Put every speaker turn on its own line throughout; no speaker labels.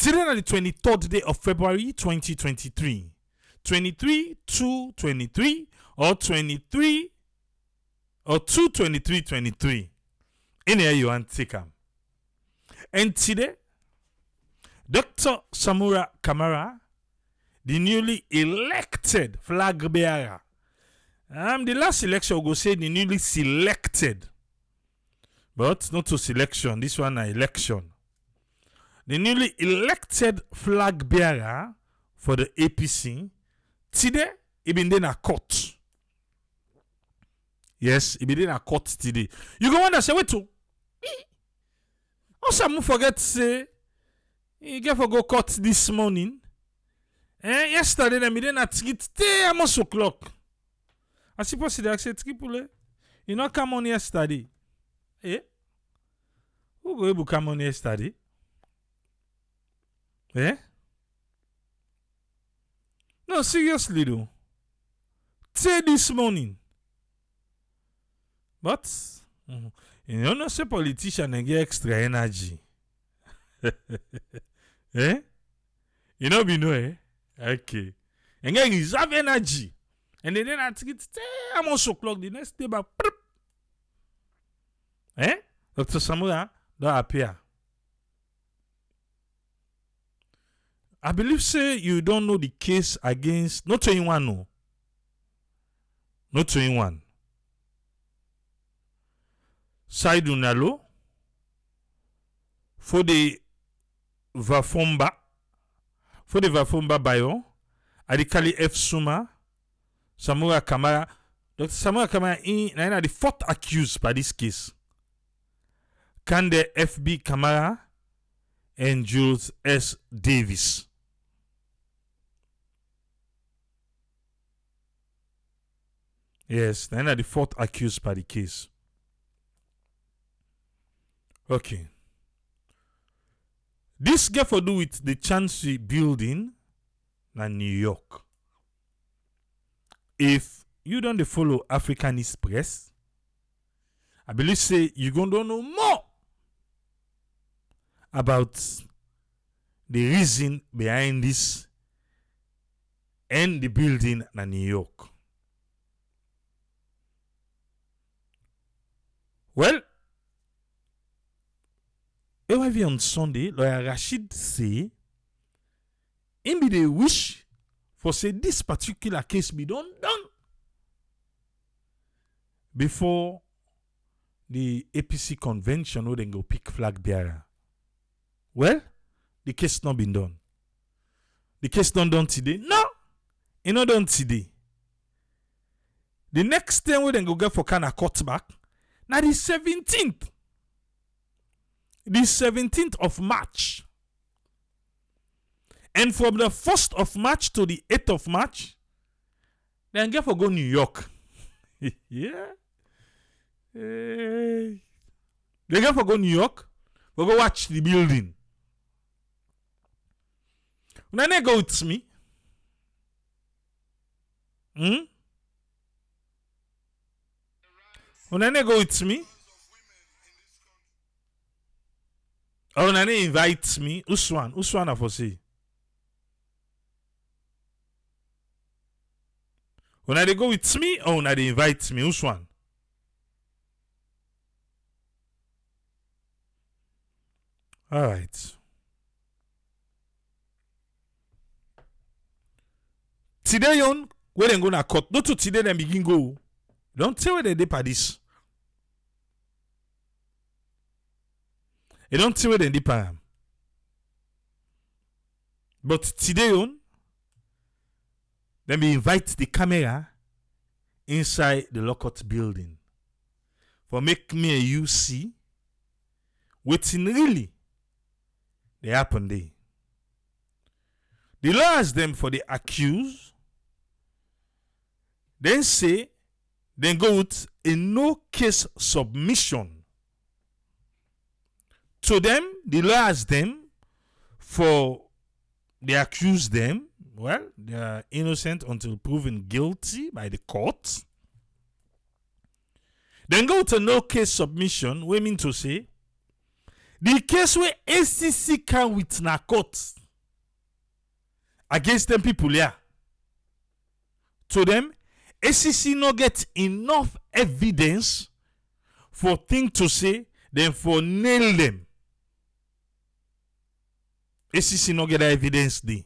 Today on the 23rd day of February 2023. 23/2/23 or 23 or 2/23/23. In here you want to take them. And today, Dr. Samura Kamara, the newly elected flag bearer. The last election will go say the newly selected. But not to selection, this one an election. The newly elected flag bearer for the APC, today, he been in a court. Yes, he been in a court today. You go wonder, say, wait to. Also, I forget to say, you get for go court this morning. Yesterday, I didn't at almost o'clock. I suppose they said, you know, come on yesterday. Who go able come on yesterday? No, seriously though. Say this morning. But you know, say politician and get extra energy. You know, we know, Okay. And get reserve energy. And then I take it almost o'clock the next day, but Dr. Samura don't appear. I believe say you don't know the case against not 21, no. Not 21. Saidu Nalo for the Vafomba Bayo Adikali F. Suma Samura Kamara. Dr. Samura Kamara is the fourth accused by this case. Kande F.B. Kamara and Jules S. Davis. Yes, they are the fourth accused by the case. Okay. This got to do with the Chancery building in New York. If you don't follow Africanist press, I believe say you're going to know more about the reason behind this and the building in New York. Well, on Sunday, Lawyer Rashid say, him be the wish for say this particular case be done before the APC convention where they go pick flag bearer. Well, the case not been done. The case not done today. No, it not done today. The next time we then go get for kind of cut back. Now the 17th. The 17th of March. And from the 1st of March to the 8th of March, then get for go New York. Yeah. They get for go New York. We go watch the building. When they go with me. When they go with me. Or when they invite me. Uswan I for say. When they go with me or when they invite me. Uswan. Alright. Today on where they gonna cut. Not to today they begin go. Don't tell where they dip at this. You don't tell where they dip at. But today on, then we invite the camera inside the lockout building for make me and you see what's really they happen there. The law asks them for the accused, then say, then go with a no case submission. To them, the law asks them for they accuse them. Well, they are innocent until proven guilty by the court. Then go to no case submission, we mean to say the case where ACC can with na court. against them people here. To them, ACC no get enough evidence for thing to say, then for nail them. ACC no get that evidence there.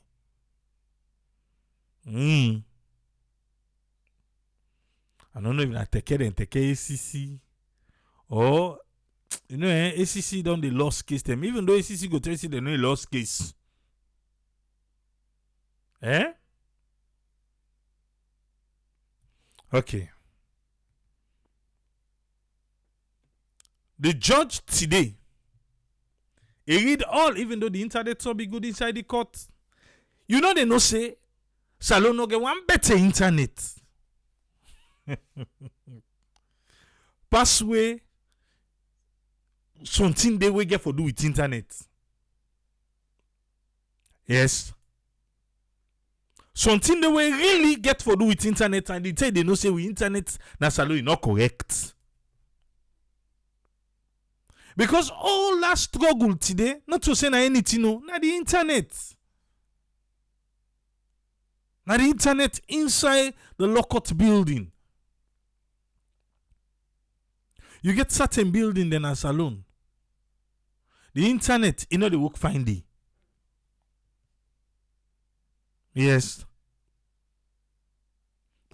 I don't know if I take ACC or ACC don't the lost case them. Even though ACC go tell you they know lost case. Okay. The judge today, he read all, even though the internet so be good inside the court. You know they no say, Salon no get one better internet. Passway, something they will get for do with internet. Yes. Something they will really get for do with internet, and they say they no say with internet na Salon is not correct. Because all that struggle today, not to say na anything, no, na the internet. Na the internet inside the locked building. You get certain building then as alone. The internet, you know the work finding. Yes.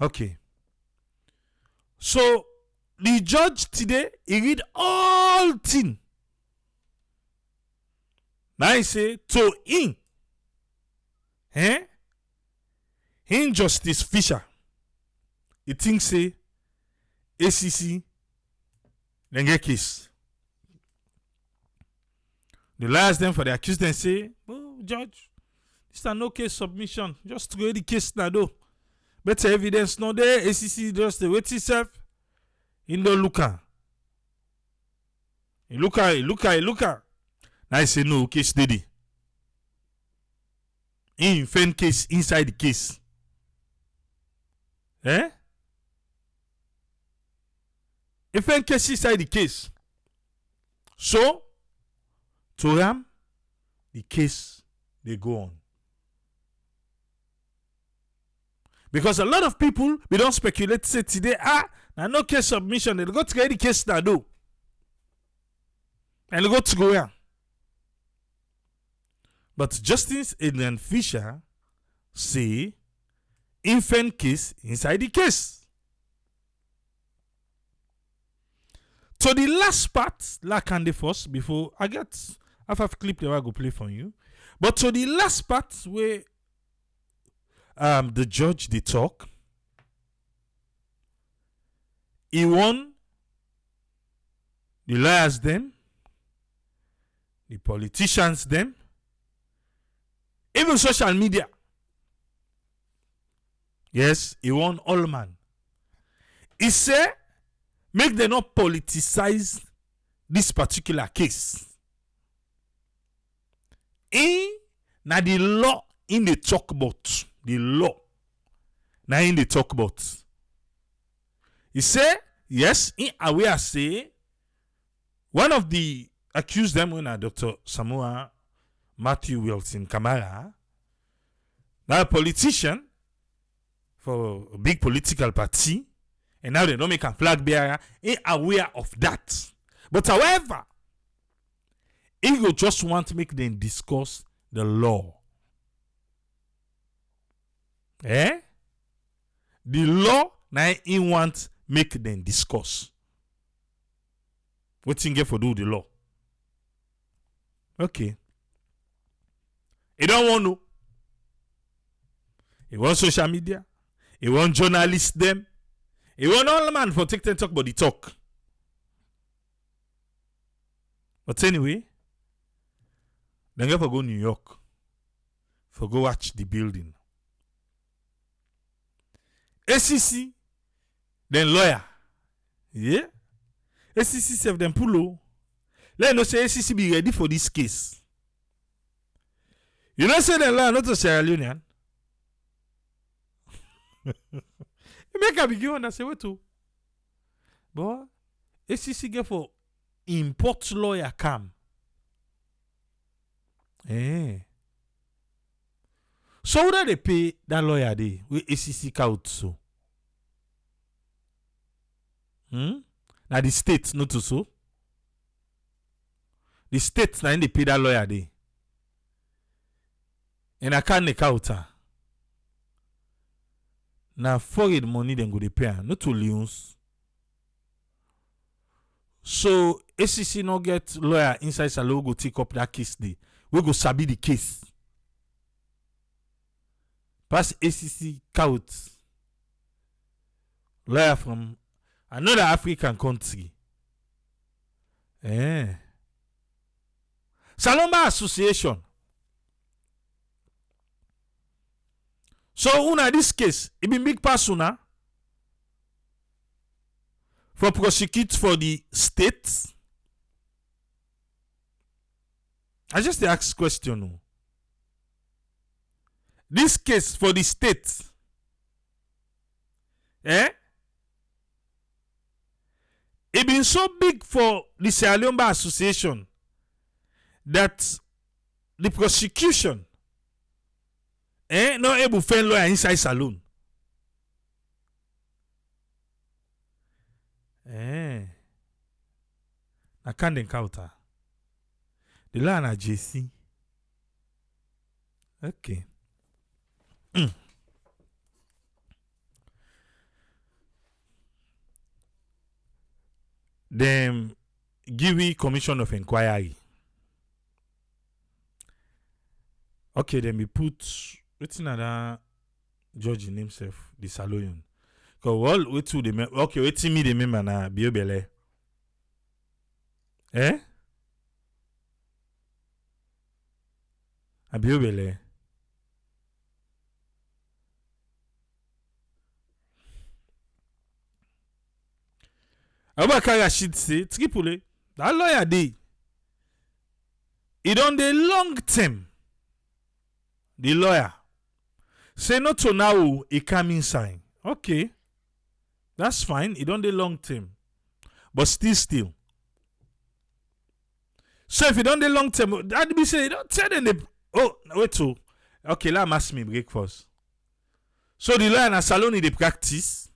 Okay. So the judge today, he read all thing. Now he say to him, in Justice Fisher, he thinks say ACC then get case. The lawyers then for the accused then say, oh judge, this is no case submission. Just to go the case now though. Better evidence no there. ACC just the wait itself. In the looker. He looker. Now I say no case steady. In fan case inside the case. A fan case inside the case. So to them, the case they go on. Because a lot of people we don't speculate say today, now no case submission, they go to get the case now do. And they go to go here. But Justice Adrian Fisher say infant case inside the case. So the last part, like and the first, before I have clip that I go play for you. But to the last part where the judge they talk, he won the lawyers them, the politicians them, even social media. Yes, he won all man. He said, make them not politicize this particular case. Now the law in the talk about. The law. Now in the talk about. He said, yes, in aware say, one of the accused them when Dr. Samura Wilson Kamara, now a politician for a big political party, and now they don't make a flag bearer, ain't aware of that. But however, he will just want to make them discuss the law. The law now he want make them discuss. What thing get for do the law? Okay. He don't want to. He want social media. He want journalists them. He want all man for take talk about the talk. But anyway, then go for go New York. For go watch the building. ACC, then lawyer. Yeah? ACC self them pull. Let no say ACC be ready for this case. You know say the lawyer not to Sierra Leonean. You make a begin and say what to. But ACC get for import lawyer come. So whether they pay that lawyer dey with ACC count so. Now the state not to so. The state now they pay that lawyer dey. And I can't make out. Now foreign money then go dey pay not to Leone's. So ACC no get lawyer inside Salo go take up that case day. We go sabi the case. Pass ACC count. Lawyer from another African country. Salomba Association. So una this case, it be big pass una for prosecute for the state. I just ask question. This case for the state. It been so big for the Salomba Association that the prosecution not able to find lawyer inside saloon. I can't encounter. The law na JC. Okay. Them give me commission of inquiry. Okay, then we put what's another judge in himself, the Saloon. Because all we to the okay, wait me the member na biobele. A biobele. Abakar Rashid say, Tripoli, that lawyer dey. It on the long term. The lawyer say not to now a coming sign. Okay. That's fine. It on the long term. But still. So if it on the long term, that be say, don't tell them the wait to. Okay, let me ask me break first. So the lawyer na salon in the practice.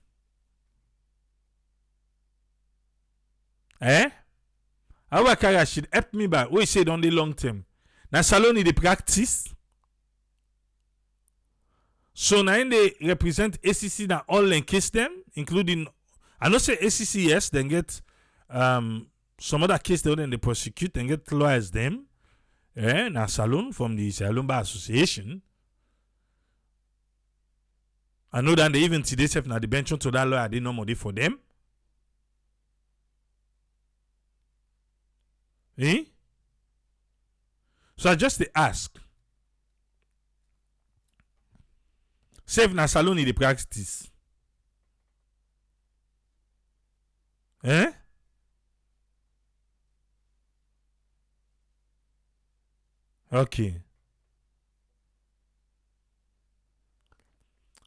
Abakar Rashid help me back. We said on the long term. Na salon in the practice. So now they represent ACC na all in case them, including I know say ACC yes, then get some other case they prosecute and get lawyers them. Na salon from the Salomba Association. I know that they even today self na the bench to that lawyer they no money for them. So I just ask. Save na salon in the practice. Okay.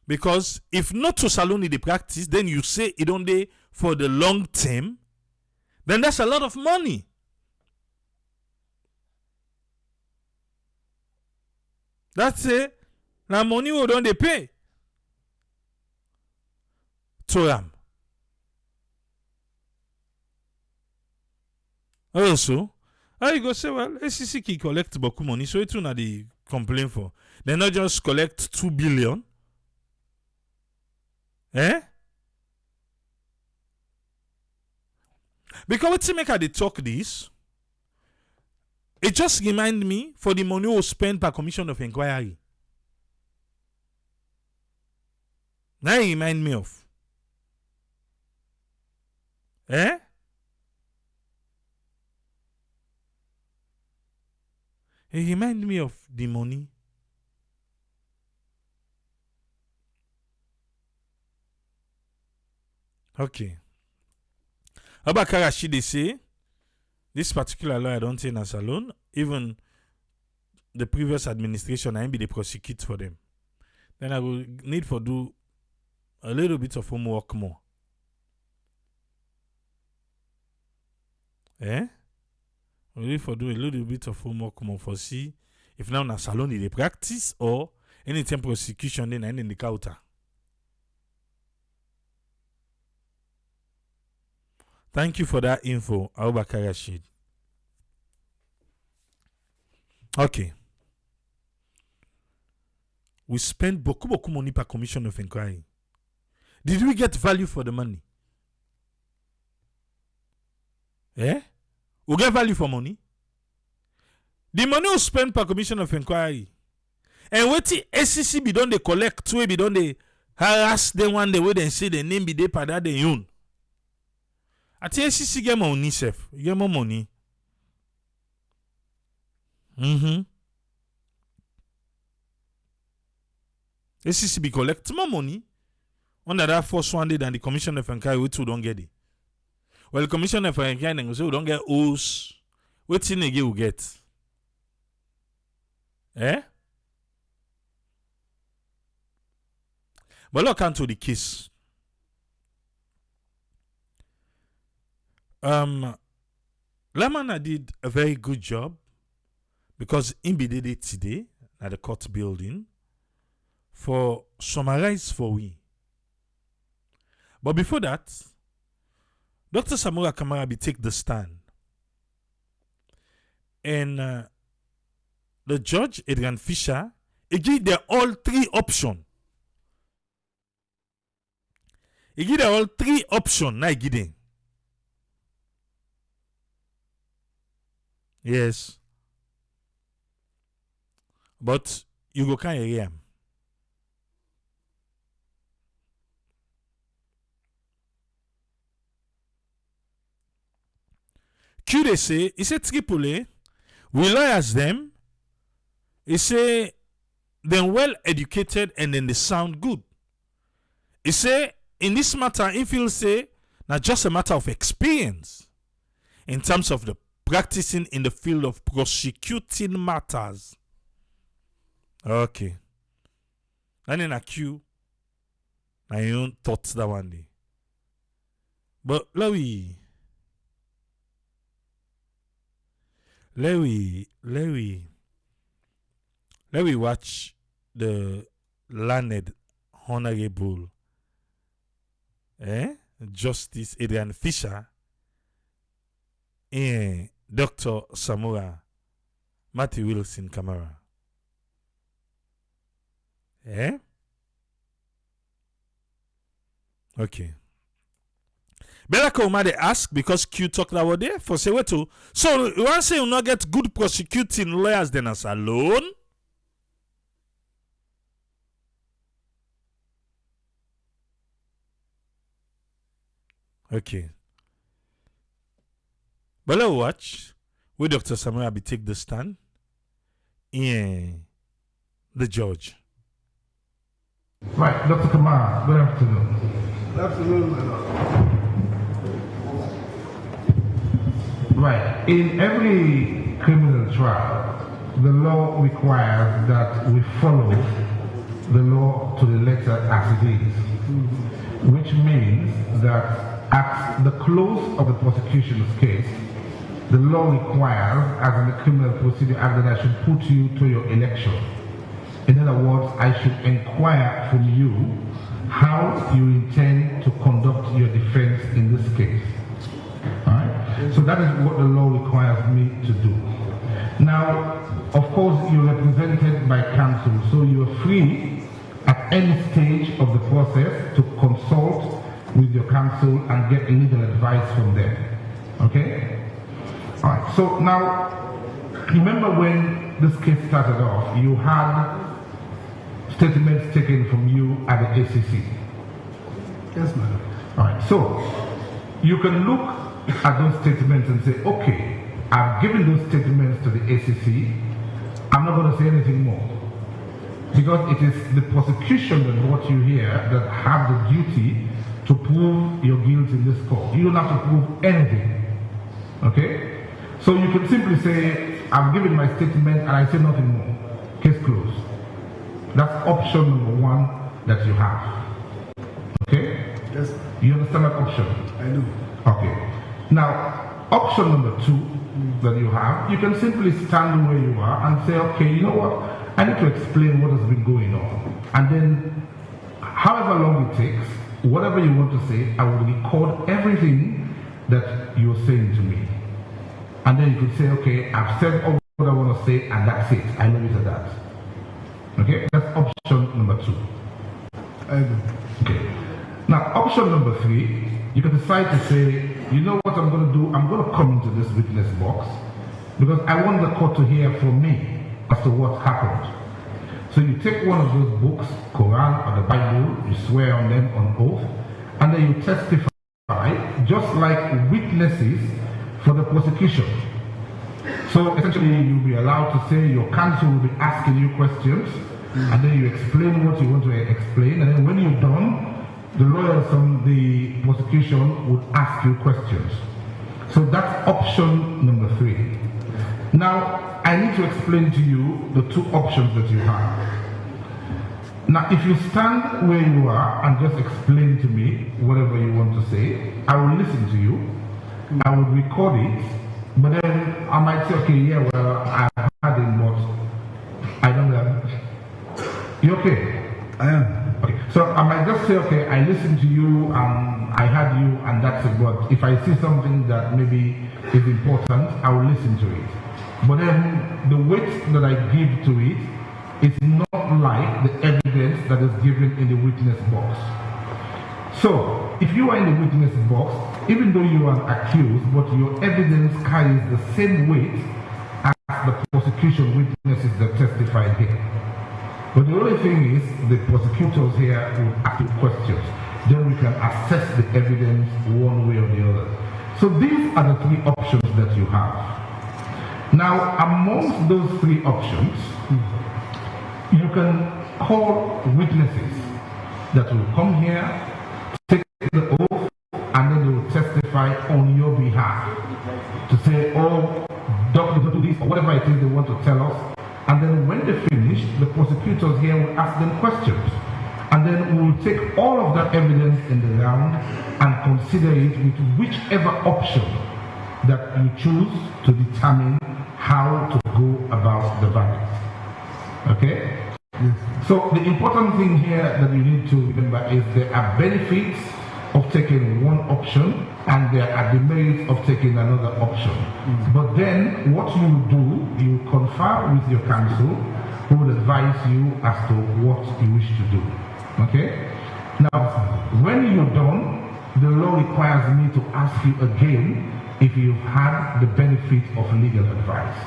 Because if not to salon in the practice, then you say it only for the long term, then that's a lot of money. That's it. Now money we don't they pay to them. Also, you go say, well, ACC qui collect beaucoup money, so it's not the complaint for. They not just collect 2 billion. Because what's make they talk this? It just remind me for the money we spend per commission of inquiry. Now it remind me of. It remind me of the money. Okay. Abakar Rashid say this particular lawyer don't say nas alone. Even the previous administration I be the prosecute for them. Then I will need for do a little bit of homework more. I will need for do a little bit of homework more for see if now na salon in the practice or anytime prosecution then and in the counter. Thank you for that info, Abubakar Rashid. Okay. We spent beaucoup money per commission of inquiry. Did we get value for the money? Eh? We get value for money? The money we spend per commission of inquiry. And what the SCC be done they collect, we be done they harass them one day where they say the name be they pada they own. At the SCC get money, self. You get more money. SCC be collect more money under that first one day than the commission of inquiry, which we don't get it. Well, the commission of inquiry say we don't get O's. What thing again we get? Eh? But look into the case. Lamana did a very good job because he did it today at the court building for summarize for we. But before that, Dr. Samura Kamara be take the stand. And the judge, Adrian Fisher, he give them all three options. He give them all three options. Now he give them. Yes. But you go can't hear him. Q they say, he said Tripoli, we lawyers them. He say they're well educated and then they sound good. He say in this matter, if he'll say not just a matter of experience in terms of the practicing in the field of prosecuting matters. Okay. And then a Q. My own thoughts that one day. But let we watch the learned honorable Justice Adrian Fisher and Dr. Samura Kamara. Okay. Belaka Umar they ask because Q talked about there for say what to. So you want to say you not get good prosecuting lawyers then as alone? Okay. But let's watch where Dr. Samura be take the stand in the judge.
Right, Dr. Kamara, good afternoon.
Good afternoon, my lord.
Right, in every criminal trial, the law requires that we follow the law to the letter as it is, which means that at the close of the prosecution's case, the law requires, as in the Criminal Procedure Act, that I should put you to your election. In other words, I should inquire from you how you intend to conduct your defense in this case. All right? So that is what the law requires me to do. Now, of course, you're represented by counsel, so you're free at any stage of the process to consult with your counsel and get legal advice from them. Okay? All right. So now, remember when this case started off, you had statements taken from you at the ACC.
Yes, madam.
All right. So you can look at those statements and say, okay, I've given those statements to the ACC. I'm not going to say anything more. Because it is the prosecution that brought you here that have the duty to prove your guilt in this court. You don't have to prove anything. Okay? So you can simply say, I've given my statement and I say nothing more. Case closed. That's option number one that you have. Okay?
Yes.
You understand that option?
I do.
Okay. Now, option number 2 that you have, you can simply stand where you are and say, okay, you know what? I need to explain what has been going on. And then, however long it takes, whatever you want to say, I will record everything that you're saying to me. And then you could say, okay, I've said all what I want to say, and that's it. I know it at that. Okay, that's option number 2. Okay. Now, option number 3, you can decide to say, you know what I'm going to do? I'm going to come into this witness box because I want the court to hear from me as to what happened. So you take one of those books, Quran or the Bible, you swear on them on oath, and then you testify just like witnesses for the prosecution. So essentially you'll be allowed to say your counsel will be asking you questions, and then you explain what you want to explain, and then when you're done, the lawyers from the prosecution would ask you questions. So that's option number 3. Now, I need to explain to you the 2 options that you have. Now, if you stand where you are and just explain to me whatever you want to say, I will listen to you. I will record it, but then I might say, okay, yeah, well, I've had it, but I don't know. You okay?
I am.
Okay, so I might just say, okay, I listened to you, I heard you, and that's it. But if I see something that maybe is important, I will listen to it. But then the weight that I give to it is not like the evidence that is given in the witness box. So, if you are in the witness box, even though you are accused, but your evidence carries the same weight as the prosecution witnesses that testified here. But the only thing is, the prosecutors here will ask you questions. Then we can assess the evidence one way or the other. So these are the 3 options that you have. Now, amongst those 3 options, you can call witnesses that will come here, take the oath, and then they will testify on your behalf to say, oh, doctor, don't do this, or whatever it is they want to tell us. And then when they finish, the prosecutors here will ask them questions. And then we will take all of that evidence in the round and consider it with whichever option that you choose to determine how to go about the verdict. Okay? Yes. So the important thing here that you need to remember is there are benefits of taking one option and there are demerits of taking another option. But then what you do, you confer with your counsel who will advise you as to what you wish to do. Okay? Now, when you're done, the law requires me to ask you again if you've had the benefit of legal advice.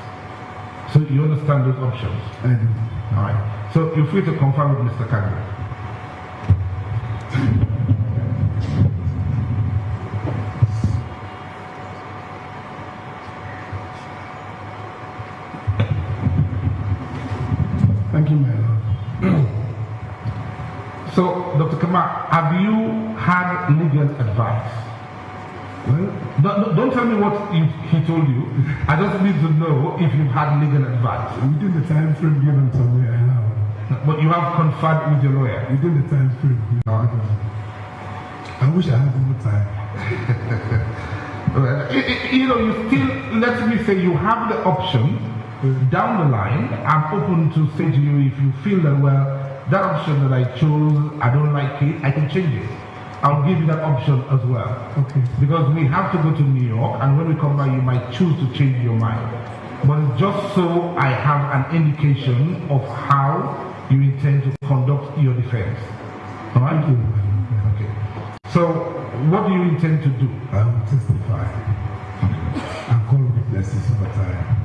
So you understand those options?
I do.
Alright. So you're free to confer with Mr. Kagwe.
Thank you, my Lord.
So, Dr. Kamara, have you had legal advice?
Well,
don't tell me what he told you. I just need to know if you've had legal advice.
within the time frame given somewhere, I have.
But you have conferred with your lawyer.
Within the time frame. I wish I had more time.
Well, you still, let me say, you have the option down the line. I'm open to say to you, if you feel that, well, that option that I chose, I don't like it, I can change it. I'll give you that option as well.
Okay.
Because we have to go to New York, and when we come back, you might choose to change your mind. But it's just so I have an indication of how you intend to conduct your defense. All right? Okay. So, what do you intend to do?
I will testify. And call witnesses over time.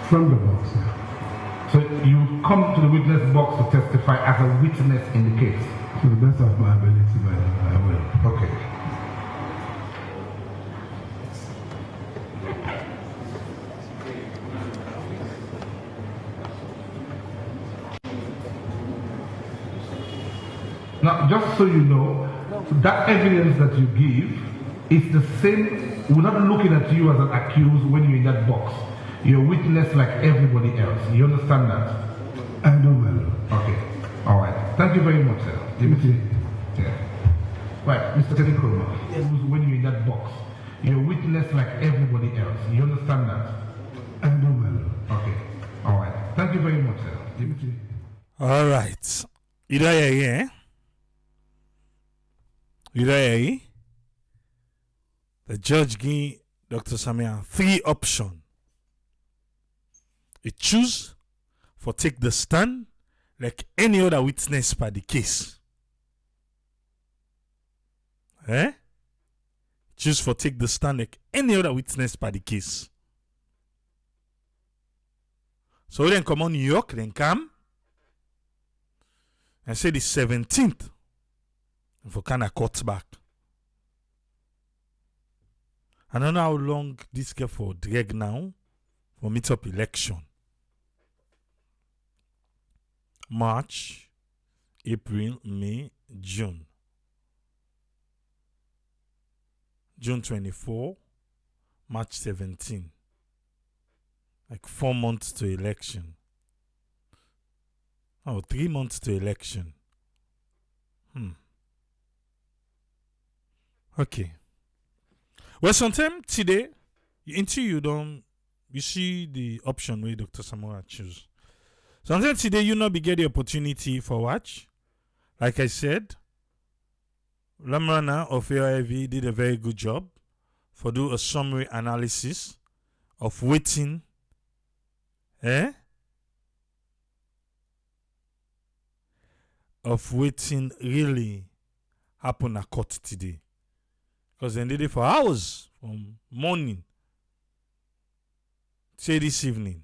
From the box, yeah.
So you come to the witness box to testify as a witness in the case?
To the best of my ability, I will.
Okay. Now, just so you know, that evidence that you give is the same. We're not looking at you as an accused when you're in that box. You're a witness like everybody else. You understand that?
I know, my Lord.
Okay. All right. Thank you very much, sir. You see? Yeah. Right, Mr. Telekroma, when you're in that box, you're a witness like everybody else. You understand that?
I do, man.
Okay. All right. Thank you very much, sir.
All right. You don't hear, eh? You don't hear? The judge gave Dr. Samia 3 options. He choose for take the stand like any other witness by the case. Eh? Choose for take the stand like any other witness by the case. So then come on New York, then come and say the 17th for kind of cut back. I don't know how long this get for drag now for meet up election. March, April, May, June. June 24, March 17. Like 4 months to election. Oh, 3 months to election. Okay. Well, sometimes today, until you see the option where Dr. Samura choose. Sometimes today you not be get the opportunity for watch. Like I said, Lamrana of AIV did a very good job for do a summary analysis of waiting. Of waiting really happen at court today. Because they did it for hours from morning say this evening.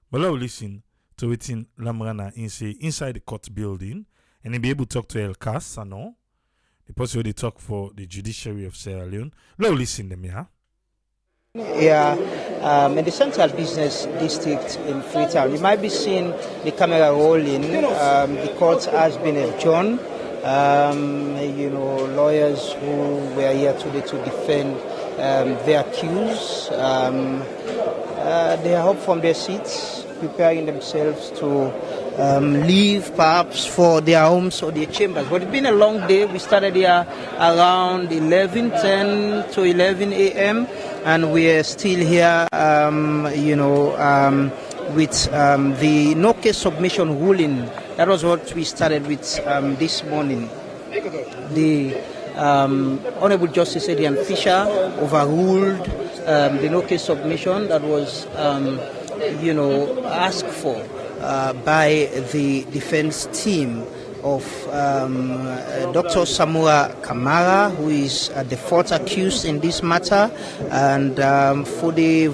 But let's listen to waiting Lamrana inside the court building and he'll be able to talk to El Cas, the person who they talk for the judiciary of Sierra Leone. Let's listen to them, yeah?
Yeah, in the central business district in Freetown, you might be seeing the camera rolling. The court has been adjourned. Lawyers who were here today to defend their accused, they are up from their seats, preparing themselves to leave perhaps for their homes or their chambers. But it's been a long day. We started here around 10 to 11 a.m. and we are still here, with the no case submission ruling. That was what we started with this morning. The Honorable Justice Adrian Fisher overruled the no case submission that was, asked for by the defense team of Dr. Samura Kamara, who is the fourth accused in this matter, and Fode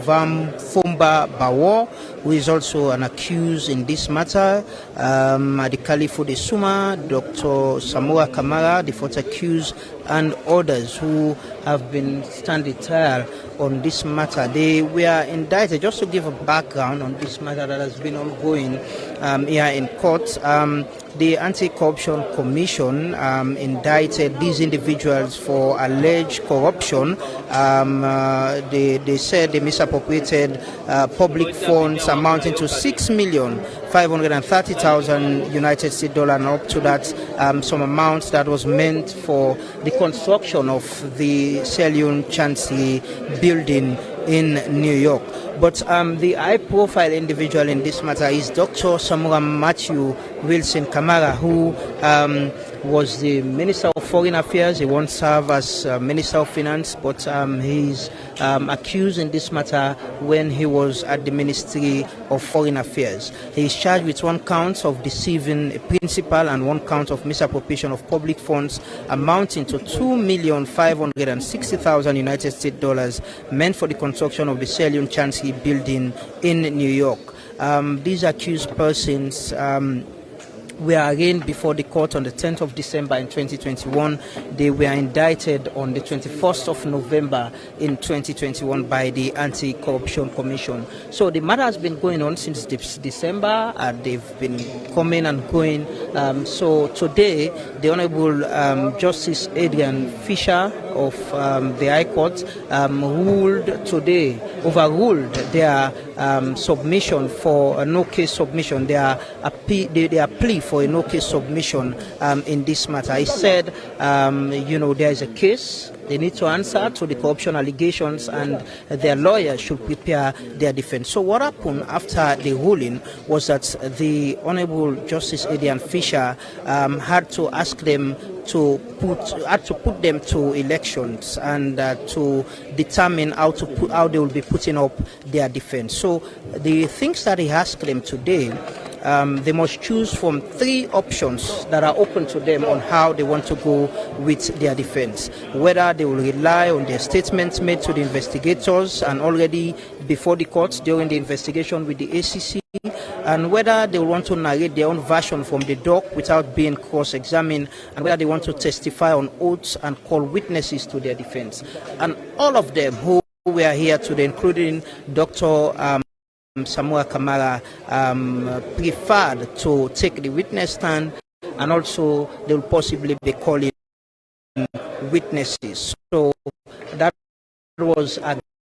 Vamfomba Bawo, who is also an accused in this matter, Adikali Fode Suma, Dr. Samura Kamara, the fourth accused, and others who have been standing trial on this matter. They were indicted, just to give a background on this matter that has been ongoing here in court. The Anti-Corruption Commission indicted these individuals for alleged corruption. They said they misappropriated public funds amounting to $6,530,000 United States dollars, and up to that some amount that was meant for the construction of the Sierra Leone Chancery building in New York. But the high-profile individual in this matter is Dr. Samura Matthew Wilson Kamara, who was the Minister of Foreign Affairs. He once served as Minister of Finance, but he's accused in this matter when he was at the Ministry of Foreign Affairs. He is charged with 1 count of deceiving a principal and 1 count of misappropriation of public funds amounting to $2,560,000 United States dollars meant for the construction of the Sierra Leone Chancery building in New York. These accused persons were arraigned before the court on the 10th of December in 2021. They were indicted on the 21st of November in 2021 by the Anti-Corruption Commission. So the matter has been going on since December. They've been coming and going. So today, the Honorable Justice Adrian Fisher of the High Court overruled their submission for a no-case submission, their plea for a no-case submission in this matter. He said, there is a case. They need to answer to the corruption allegations, and their lawyers should prepare their defense. So what happened after the ruling was that the Honorable Justice Adrian had to ask them to put them to elections and to determine how they will be putting up their defense. So the things that he asked them today, they must choose from 3 options that are open to them on how they want to go with their defense. Whether they will rely on their statements made to the investigators and already before the courts during the investigation with the ACC, and whether they want to narrate their own version from the dock without being cross-examined, and whether they want to testify on oaths and call witnesses to their defense. And all of them who were here today, including Dr. Samura Kamara, preferred to take the witness stand, and also they will possibly be calling witnesses. So that was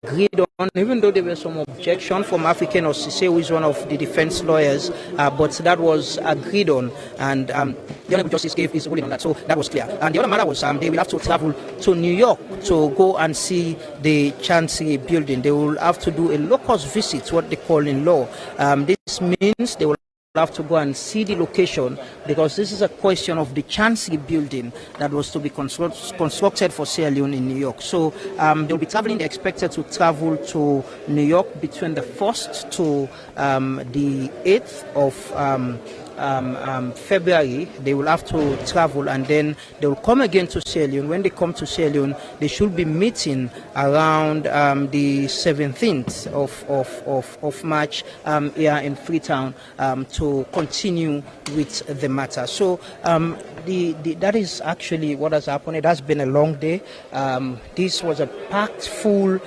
agreed on, even though there were some objection from African Osise, who is one of the defense lawyers, but that was agreed on, and the Honorable Justice gave his ruling on that, so that was clear. And the other matter was they will have to travel to New York to go and see the Chancery building. They will have to do a locus visit, what they call in law. This means they will have to go and see the location, because this is a question of the Chancery building that was to be constructed for Sierra Leone in New York. So they'll be traveling. They're expected to travel to New York between the 1st to the 8th of February. They will have to travel, and then they will come again to Sierra Leone. When they come to Sierra Leone, they should be meeting around the 17th of March here in Freetown to continue with the matter. So that is actually what has happened. It has been a long day. This was a packed full,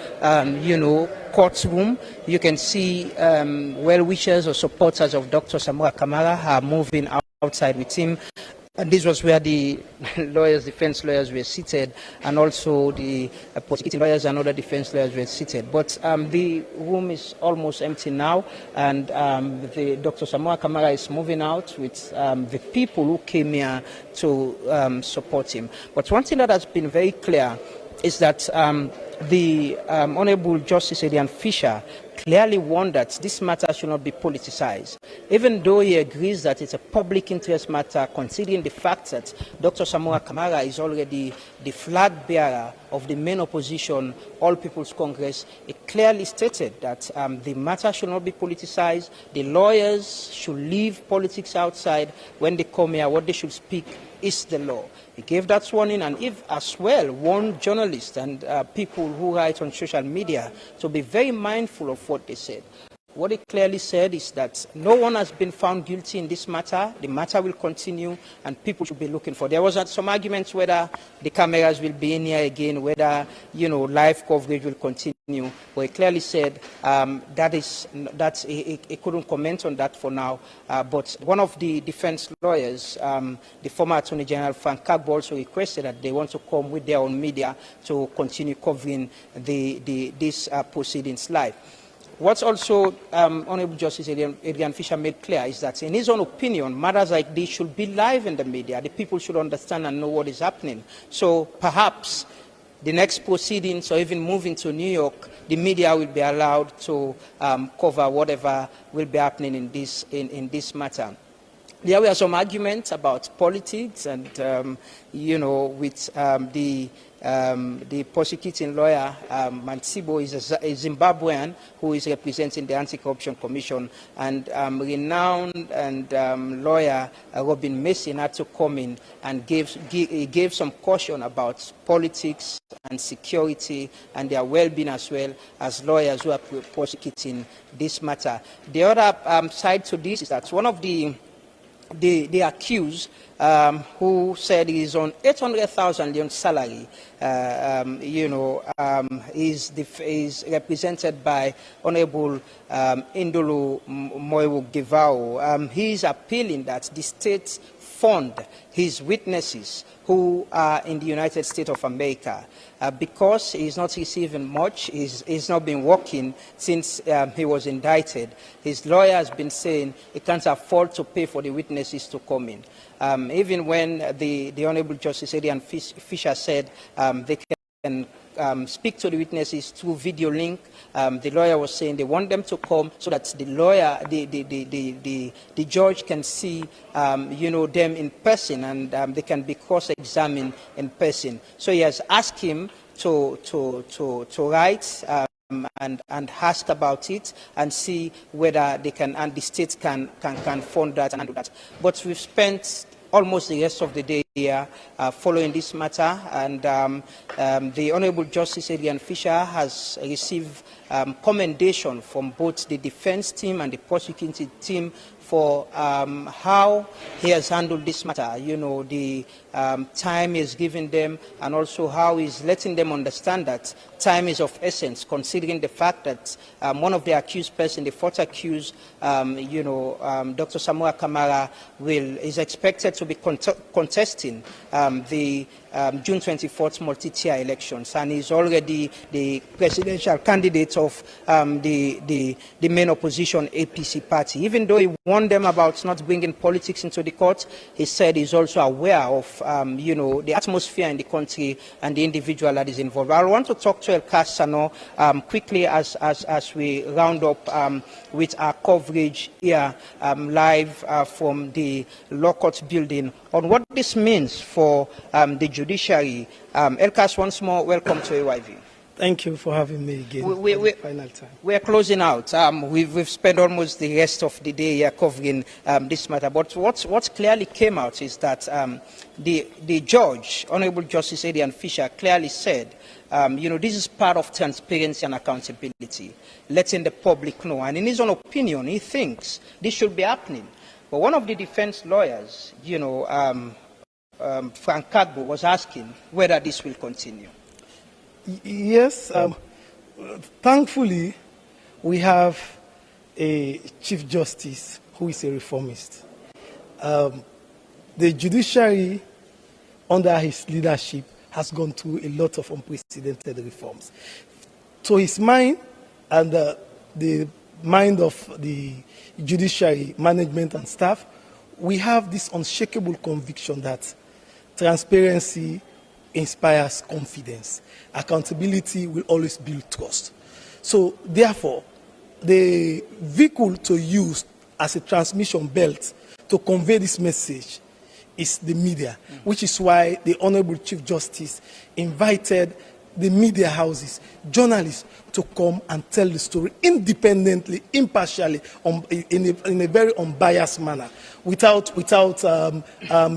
courtroom. You can see well-wishers or supporters of Dr. Samura Kamara are moving outside with him. And this was where the defense lawyers were seated, and also the prosecuting lawyers and other defense lawyers were seated. But the room is almost empty now, and Dr. Samura Kamara is moving out with the people who came here to support him. But one thing that has been very clear is that the Honorable Justice Adrian clearly warned that this matter should not be politicized, even though he agrees that it's a public interest matter, considering the fact that Dr. Samura Kamara is already the flag bearer of the main opposition, All People's Congress. It clearly stated that the matter should not be politicized. The lawyers should leave politics outside. When they come here, what they should speak is the law. He gave that warning, and if as well warned journalists and people who write on social media to be very mindful of what they said. What he clearly said is that no one has been found guilty in this matter. The matter will continue, and people should be looking for. There was some arguments whether the cameras will be in here again, whether live coverage will continue. But he clearly said he couldn't comment on that for now. But one of the defense lawyers, the former Attorney General Frank Kagbo, also requested that they want to come with their own media to continue covering these proceedings live. What's also Honorable Justice Adrian Fisher made clear is that, in his own opinion, matters like this should be live in the media. The people should understand and know what is happening. So perhaps the next proceedings, or even moving to New York, the media will be allowed to cover whatever will be happening in this matter. There were some arguments about politics, and with the prosecuting lawyer, Mansibo, is a Zimbabwean who is representing the Anti-Corruption Commission, and renowned and lawyer Robin Mason had to come in and gave some caution about politics and security and their well-being, as well as lawyers who are prosecuting this matter. The other side to this is that one of the accused, who said he is on 800,000 Leone salary, is represented by Honorable Indolo Moewo Givao. He is appealing that the state fund his witnesses who are in the United States of America. Because he's not receiving much, he's not been working since he was indicted. His lawyer has been saying he can't afford to pay for the witnesses to come in. Even when the Honorable Justice Adrian Fisher said they can speak to the witnesses through video link, the lawyer was saying they want them to come so that the lawyer, the judge can see, them in person, and they can be cross-examined in person. So he has asked him to write and ask about it and see whether they can, and the state can fund that and do that. But we've spent almost the rest of the day here following this matter, and the Honorable Justice Adrian Fisher has received commendation from both the defense team and the prosecuting team for how he has handled this matter, the time he's given them, and also how he's letting them understand that time is of essence, considering the fact that one of the accused person, the fourth accused, Dr. Samura Kamara, is expected to be contesting the June 24th multi-tier elections, and is already the presidential candidate of the main opposition APC party. Even though he warned them about not bringing politics into the court, he said he's also aware of the atmosphere in the country and the individual that is involved. I want to talk to El Sano quickly as we round up with our coverage here live from the law court building on what this means for the judiciary. Elkas, once more, welcome to AYV.
Thank you for having me again for the final time.
We're closing out. We've spent almost the rest of the day here covering this matter. But what clearly came out is that the judge, Honorable Justice Adrian Fisher, clearly said, this is part of transparency and accountability, letting the public know. And in his own opinion, he thinks this should be happening. But one of the defense lawyers, Frank Kagbo, was asking whether this will continue.
Yes, thankfully, we have a Chief Justice who is a reformist. The judiciary, under his leadership, has gone through a lot of unprecedented reforms. To his mind and the mind of the judiciary management and staff, we have this unshakable conviction that transparency inspires confidence. Accountability will always build trust. So, therefore, the vehicle to use as a transmission belt to convey this message is the media, which is why the Honorable Chief Justice invited the media houses, journalists, to come and tell the story independently, impartially, in a very unbiased manner, without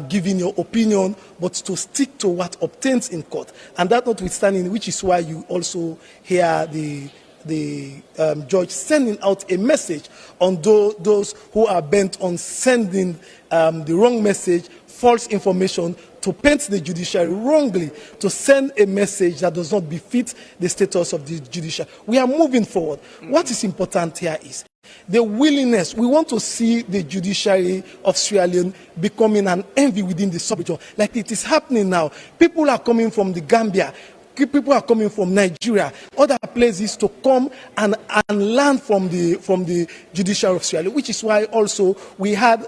giving your opinion, but to stick to what obtains in court. And that notwithstanding, which is why you also hear the judge sending out a message on those who are bent on sending the wrong message, false information, to paint the judiciary wrongly, to send a message that does not befit the status of the judiciary. We are moving forward. What is important here is the willingness. We want to see the judiciary of Sierra Leone becoming an envy within the sub-region, like it is happening now. People are coming from the Gambia. People are coming from Nigeria, other places, to come and learn from the judiciary of Sierra Leone, which is why also we had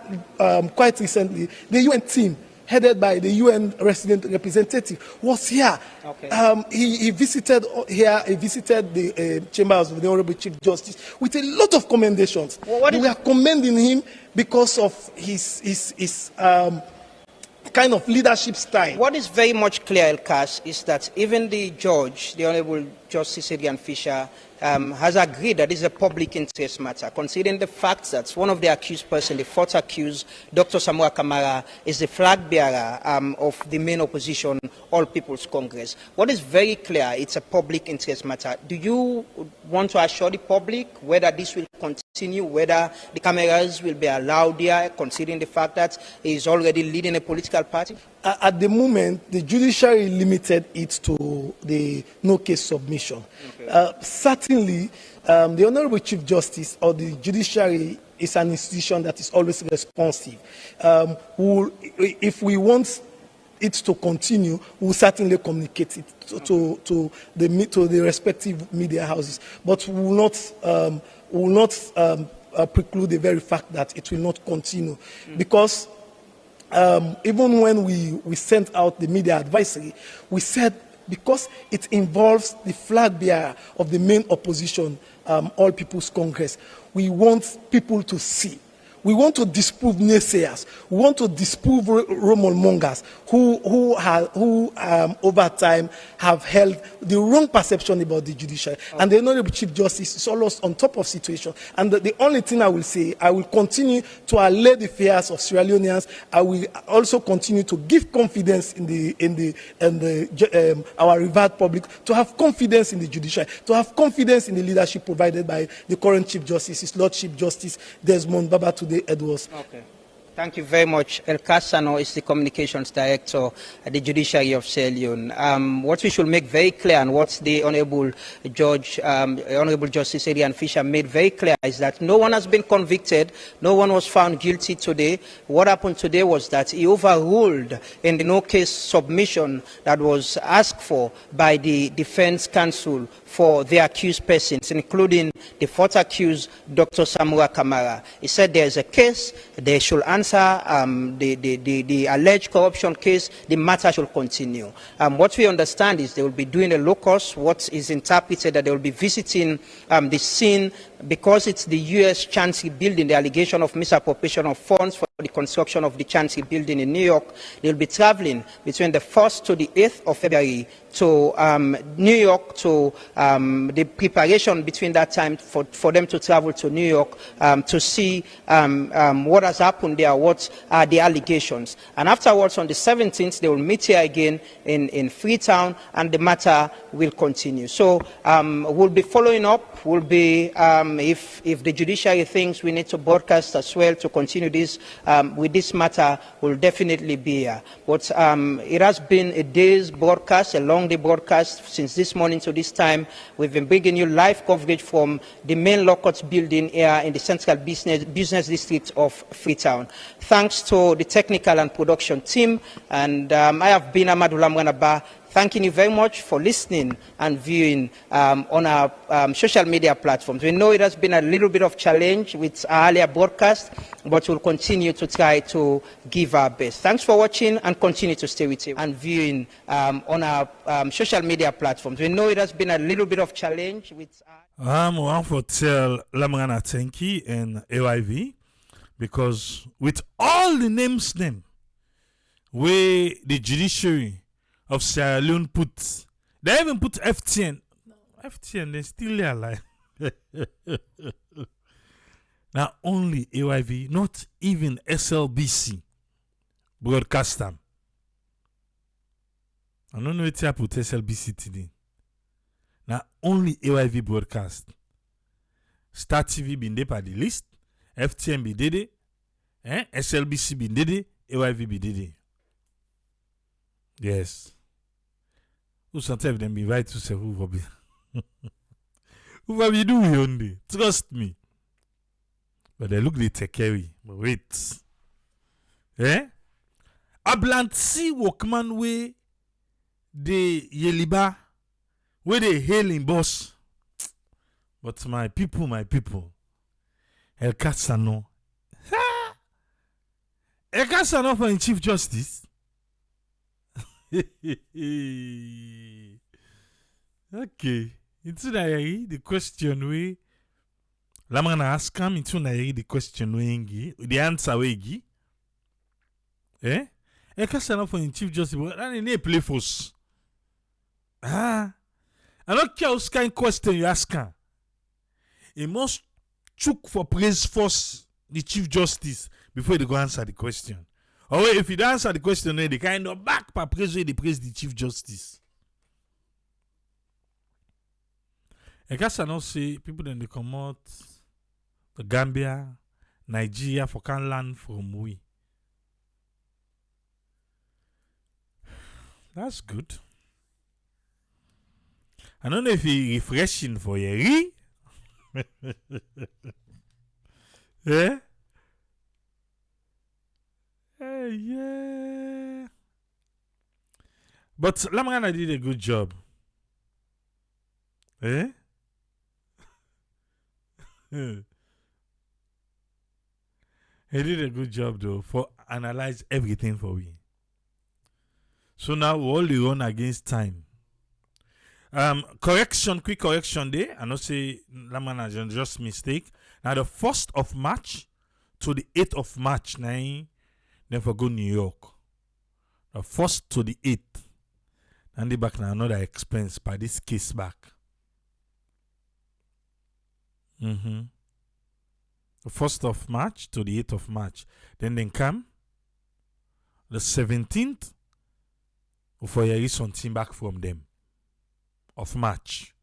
quite recently the UN team headed by the UN resident representative was here. Okay. He visited here. He visited the chambers of the Honorable Chief Justice with a lot of commendations. We are commending him because of his kind of leadership style.
What is very much clear, Elkas, is that even the judge, the Honorable Justice Adrian Fisher, has agreed that this is a public interest matter, considering the fact that one of the accused person, the fourth accused, Dr. Samura Kamara, is the flag bearer of the main opposition, All People's Congress. What is very clear, it's a public interest matter. Do you want to assure the public whether this will continue, whether the cameras will be allowed here, considering the fact that he is already leading a political party?
At the moment, the judiciary limited it to the no-case submission. Okay. Certainly, the Honorable Chief Justice or the judiciary is an institution that is always responsive. If we want it to continue, we'll certainly communicate it to the respective media houses, but we will not preclude the very fact that it will not continue, because even when we sent out the media advisory, we said, because it involves the flag bearer of the main opposition, All People's Congress, we want people to see. We want to disprove naysayers. We want to disprove rumor mongers who over time have held the wrong perception about the judiciary. Okay. And the Honorable Chief Justice is always on top of situation. And the only thing I will say, I will continue to allay the fears of Sierra Leoneans. I will also continue to give confidence in our revered public, to have confidence in the judiciary, to have confidence in the leadership provided by the current Chief Justice, His Lordship Justice Desmond Babatunde Edwards.
Okay. Thank you very much. El Cassano is the Communications Director at the Judiciary of Sierra Leone. What we should make very clear, and what the Honorable Justice Adrian Fisher made very clear, is that no one has been convicted, no one was found guilty today. What happened today was that he overruled in the no-case submission that was asked for by the Defense Counsel for the accused persons, including the fourth accused, Dr. Samura Kamara. He said there is a case, they should answer the alleged corruption case, the matter should continue. What we understand is they will be doing a locus, what is interpreted that they will be visiting the scene, because it's the U.S. Chancery Building, the allegation of misappropriation of funds for the construction of the Chancery Building in New York. They'll be traveling between the 1st to the 8th of February to New York, to the preparation between that time for them to travel to New York to see what has happened there, what are the allegations. And afterwards, on the 17th, they will meet here again in Freetown, and the matter will continue. So we'll be following up. We'll be, if the judiciary thinks we need to broadcast as well to continue this with this matter, we'll definitely be here. But it has been a day's broadcast, a long day broadcast since this morning to this time. We've been bringing you live coverage from the main law courts building here in the central business district of Freetown. Thanks to the technical and production team, and I have been Amadou Lamwanaba, thanking you very much for listening and viewing on our social media platforms. We know it has been a little bit of challenge with our earlier broadcast, but we'll continue to try to give our best. Thanks for watching, and continue to stay with you and viewing on our social media platforms. We know it has been a little bit of challenge with
I want to tell Lamrana Tenki and AYV, because with all the names where the judiciary of Sierra Leone put, they even put FTN. FTN, they still there alive. Now only AYV, not even SLBC broadcast them. I don't know if I put SLBC today. Now only AYV broadcast. Star TV been there by the list. FTN be did it. SLBC be did it. AYV be did it. Yes. Who sometimes them be right to say who will be. Who will be doing only? Trust me. But they look they take care. But wait. Ablanti workman way the Yeliba where they hailing boss. But my people. El Cassano. El Cassano for Chief Justice. Okay. Into the question we Lamana ask him into the question we the answer we El Cassano for Chief Justice, but that ain't play force. I don't care what kind of question you ask him. He must chook for praise force the Chief Justice before they go answer the question. Or if you don't answer the question, they kind of back for praise they praise the Chief Justice. I guess I don't say people then they come out the Gambia, Nigeria for can land from we. That's good. I don't know if it's refreshing for you. Eh? Yeah. But Lamagana did a good job. Eh? He did a good job though for analyze everything for me. So now we all run against time. Correction, quick correction there. I know say Lamana just mistake. Now the 1st of March to the 8th of March, then for go New York. The 1st to the 8th. And the back now another expense by this case back. The 1st of March to the 8th of March. Then come the 17th for you something back from them of March.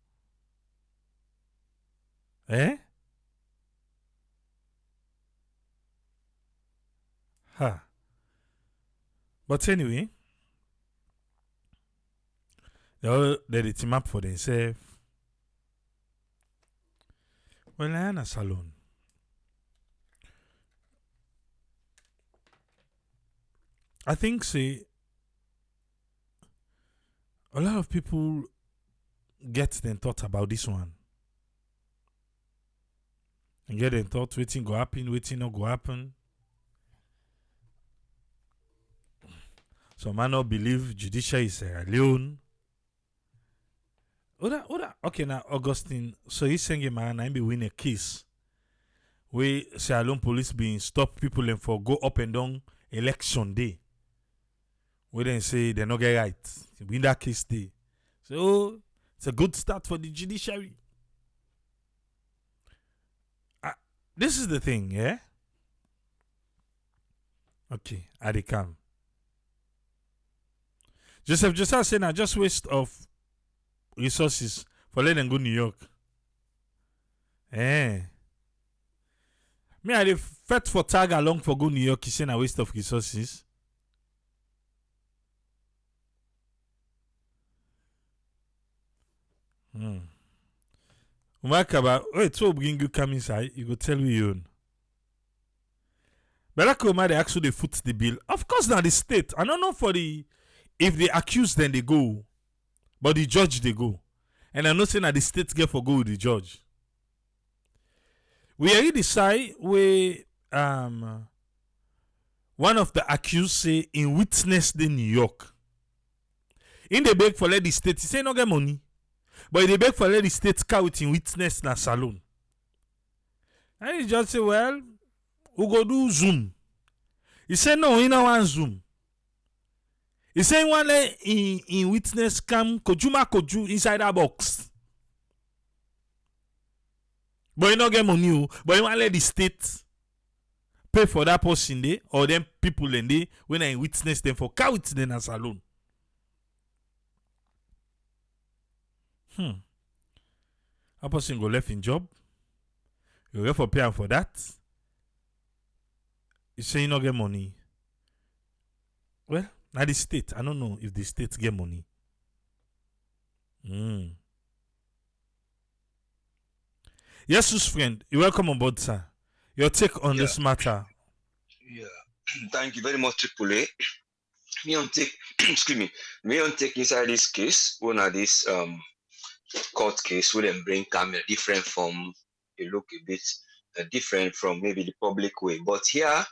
Eh? Ha. But anyway, they team up for themselves. Well, I am a salon. I think say a lot of people get them thought about this one. And get them thought waiting go happen, waiting not go happen. Some man not believe judiciary is Leone. Okay, now Augustine, so he's saying man I be win a case where Sierra Leone police being stop people and for go up and down election day. We then say they not get right. Win that case day. So it's a good start for the judiciary. This is the thing, yeah? Okay, I dey come. Joseph saying I just waste of resources for letting them go New York. Me I dey fet for tag along for go New York, he saying a waste of resources. Umakaba, wait, so bring you come inside, you go tell you own. Barack Obama they actually foot the bill. Of course, now the state. I don't know for the if they accuse then they go, but the judge they go. And I'm not saying that the state get for go with the judge. We already decide where one of the accused say in witness the New York. In the beg for let the state, he say no get money. But they beg for let the state car with in witness na salon. And he just say, well, we go do Zoom. He say no, he no want Zoom. He say one let in witness come koju inside that box. But he no get money, but he want let the state pay for that person there or them people in there when I witness them for car with them na salon. A person go left in job. You get for pay for that. You say you not get money. Well, now the state. I don't know if the state get money. Yes, friend. You're welcome on board, sir. Your take on this matter.
Yeah. Thank you very much, Triple A. Me on take excuse me. Me on take inside this case, one of this court case where them bring camera different from they look a bit different from maybe the public way. But here,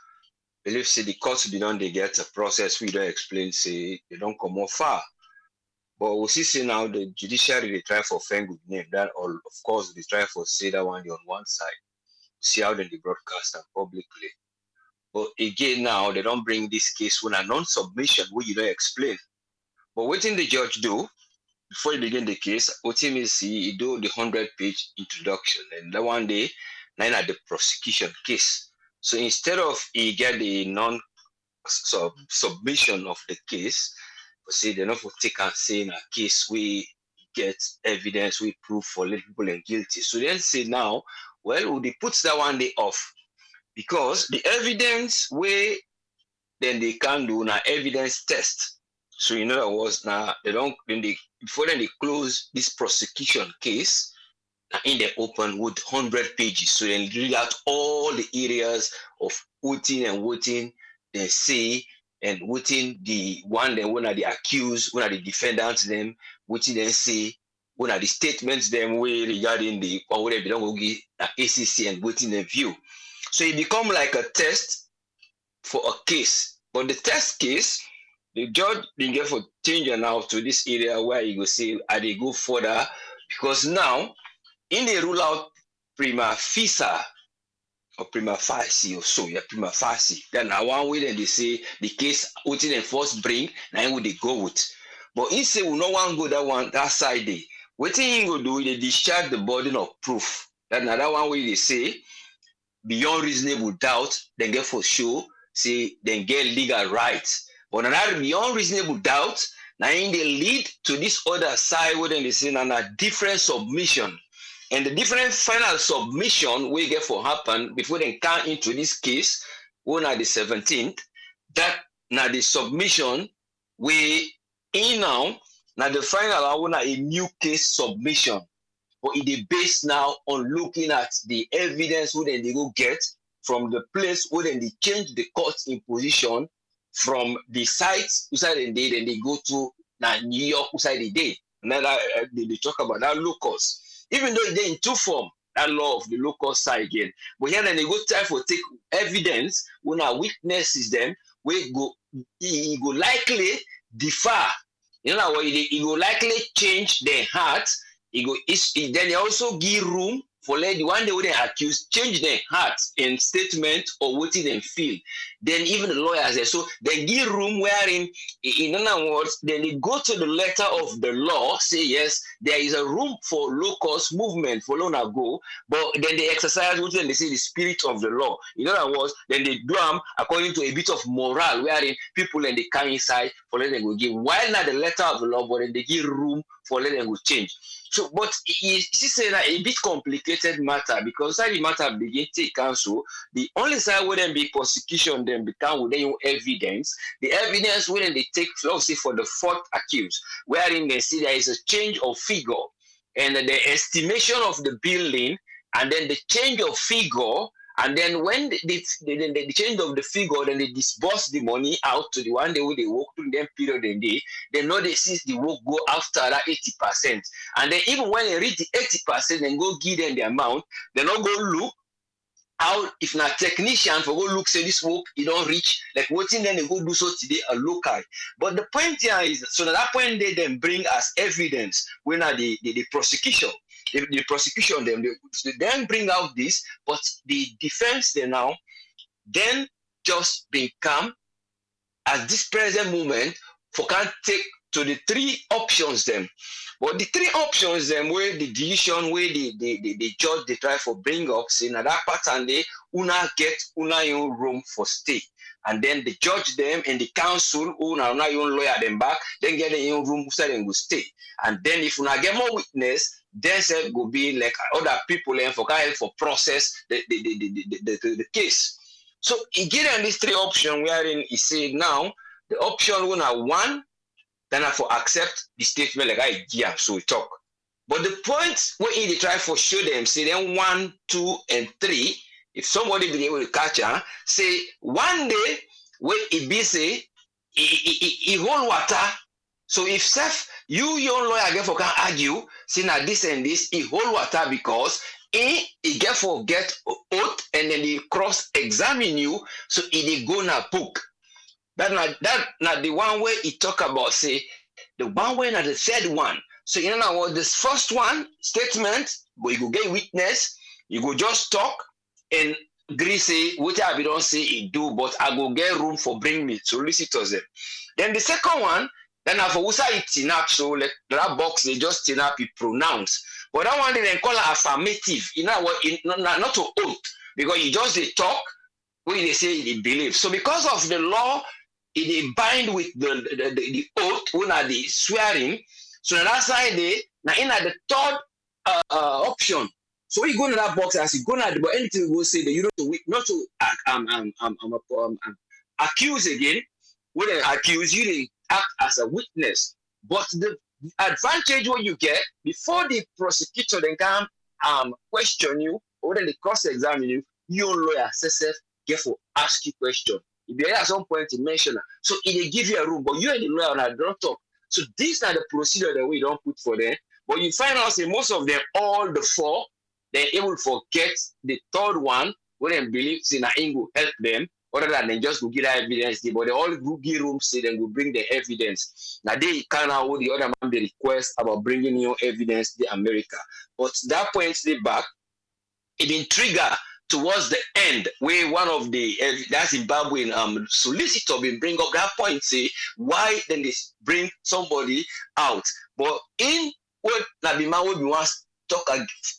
believe say the courts be done they get a process we don't explain, say they don't come more far. But we see now the judiciary they try for friend good name. That all of course they try for say that one on one side. See how then they broadcast and publicly. But again now they don't bring this case when a non-submission where you don't explain. But what did the judge do? Before you begin the case, OTMC he do the 100-page introduction, and that one day, nine at the prosecution case. So instead of he get the non-submission of the case, but say they're not for take and say in a case we get evidence, we prove for let people and guilty. So then say now, well, they put that one day off because the evidence way then they can do now evidence test. So in other words, now they don't before then they close this prosecution case, in the open with 100 pages. So then read out all the areas of voting, then say, and voting the one, then one are the accused, one are the defendants, them, voting then say, one are the statements, them way regarding the, or whatever, don't give ACC and voting the view. So it become like a test for a case. But the test case, the judge didn't get for change now to this area where you go say, I they go further, because now, in the rule out prima facie or prima facie or so, yeah, prima facie. Then now one way then they say the case what they first bring, now would they go with. But he say we no one go that side day. What he go do, they discharge the burden of proof. That another one way they say beyond reasonable doubt, then get for sure, say then get legal rights. But another beyond reasonable doubt, now in they lead to this other side where then they say a different submission. And the different final submission we get for happen before they come into this case, on the 17th, that now the submission we in now the final one a new case submission. But it is based now on looking at the evidence where they go get from the place where they change the court's imposition from the sites outside the day, then they go to New York outside the day. Now they talk about that locus. Even though they're in two form, that law of the local side again. But here then they go try for take evidence when our witnesses them, we go he go likely differ. You know what he go likely change their heart. Then they also give room for let the one they wouldn't accuse change their hearts in statement or what they feel. Then even the lawyers there, so they give room wherein, in other words, then they go to the letter of the law, say yes, there is a room for locus movement for long ago, but then they exercise what they say the spirit of the law. In other words, then they do them according to a bit of morale, wherein people and they come inside for let them go give. While not the letter of the law, but then they give room for let them go change. So, but she said that a bit complicated matter because that the matter begin take counsel. The only side where then be prosecution then become with their evidence. The evidence when they take, let's say, for the fourth accused, wherein they see there is a change of figure and the estimation of the building, and then the change of figure. And then when the change of the figure, then they disburse the money out to the one day where they work through them period and day, they know they see the work go after that 80%. And then even when they reach the 80%, then go give them the amount, they not go look how if not technician for go look say this work you don't reach like waiting then they go do so today a local. But the point here is so at that point they then bring as evidence when are the prosecution. The prosecution them they then bring out this, but the defense they now then just become at this present moment for can't take to the three options them. But the three options them where the decision where the judge they try for bring up saying that pattern they una get una your room for stay. And then the judge them and the council who now your lawyer them back, then get in your room so they will stay. And then if una get more witness, then say go be like other people and for process the case. So he gave them these three options wherein he said now the option one, then I for accept the statement like I yeah, so we talk. But the points where he try for show them say then 1, 2, and 3. If somebody be able to catch her, say one day when it be say he hold water. So if self you your lawyer get for can argue, say now this and this, he hold water because he get for get oath and then he cross examine you, so he go na book. That not the one where he talk about say the one way not the third one. So in other words, this first one statement, but you go get witness, you go just talk and agree say whatever I don't say it do, but I go get room for bring me solicitors them. Then the second one, then I for usa it tin up, so like that box they just tin up it pronounce. But that one they then call it affirmative. You know what? Not to oath because you just they talk when they say they believe. So because of the law, it bind with the oath when are the swearing. So on that side they now in at the third option. So you go in that box as you go at but anything you go say that you not to accuse again. When they accuse you, they act as a witness. But the advantage what you get before the prosecutor then can question you, or then they cross-examine you, your lawyer says, get for ask you question. If you at some point to mention it. So they give you a room, but you and the lawyer on a don't talk. So these are the procedure that we don't put for them. But you find out say most of them, all the four, they're able to forget the third one, when they believe say na will help them, other than they just go get evidence. But they all go give room, say they will bring the evidence. Now they can't hold the other man the request about bringing your evidence to America. But that points they back, it been trigger towards the end where one of the that Zimbabwean solicitor been bring up that point, say why then they bring somebody out. But in what Nabima will be once talk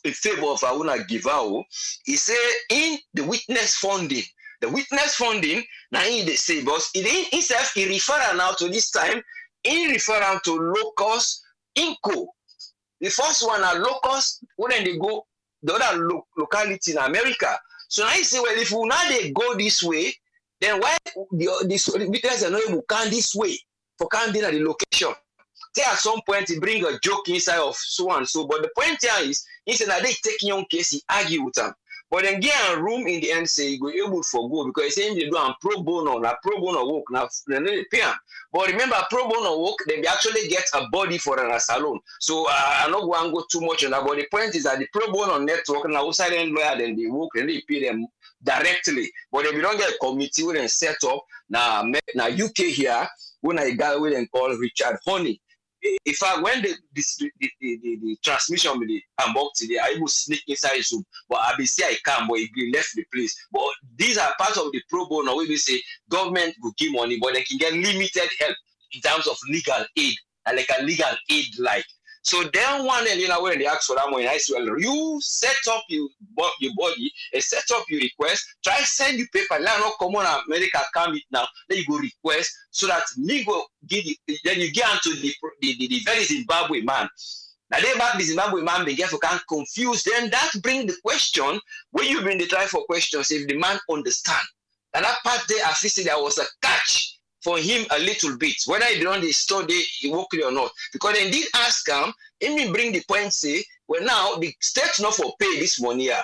in favor of Auna Givao, he say in the witness funding. The witness funding, now he they say, but it himself he refer now to this time, he refer to Locus Inco. The first one are Locus, when they go the other locality in America. So now he say, well, if we now they go this way, then why the witness are not able to come this way for coming at the location? Say at some point he bring a joke inside of so and so, but the point here is he said that they taking your case, he argue with them. But then get a room in the end say you go able to forgo because he say they do a pro bono work now they pay him. But remember pro bono work they actually get a body for a salon. So I not going to go too much on that. But the point is that the pro bono network and outside end lawyer then they work and they pay them directly. But if you don't get a committee we then set up now UK here when I guy we then call Richard Honey. In fact, when the transmission with the Hamburg today, I will sneak inside the Zoom, but I be say I can't, but he left the place. But these are part of the pro bono where we say government will give money, but they can get limited help in terms of legal aid, like a legal aid like. So then one and when they ask for that money, I say, well, you set up your body, set up your request, try send you paper, let not come on America come it now, then you go request so that me go give then you get into the very Zimbabwe man. Now they back the Zimbabwe man they get for can confuse, then that bring the question when you bring the try for questions if the man understand. And that part there I feel there was a catch for him a little bit, whether he done the study workly or not. Because they did ask him, he bring the point say, well now the state not for pay this money here.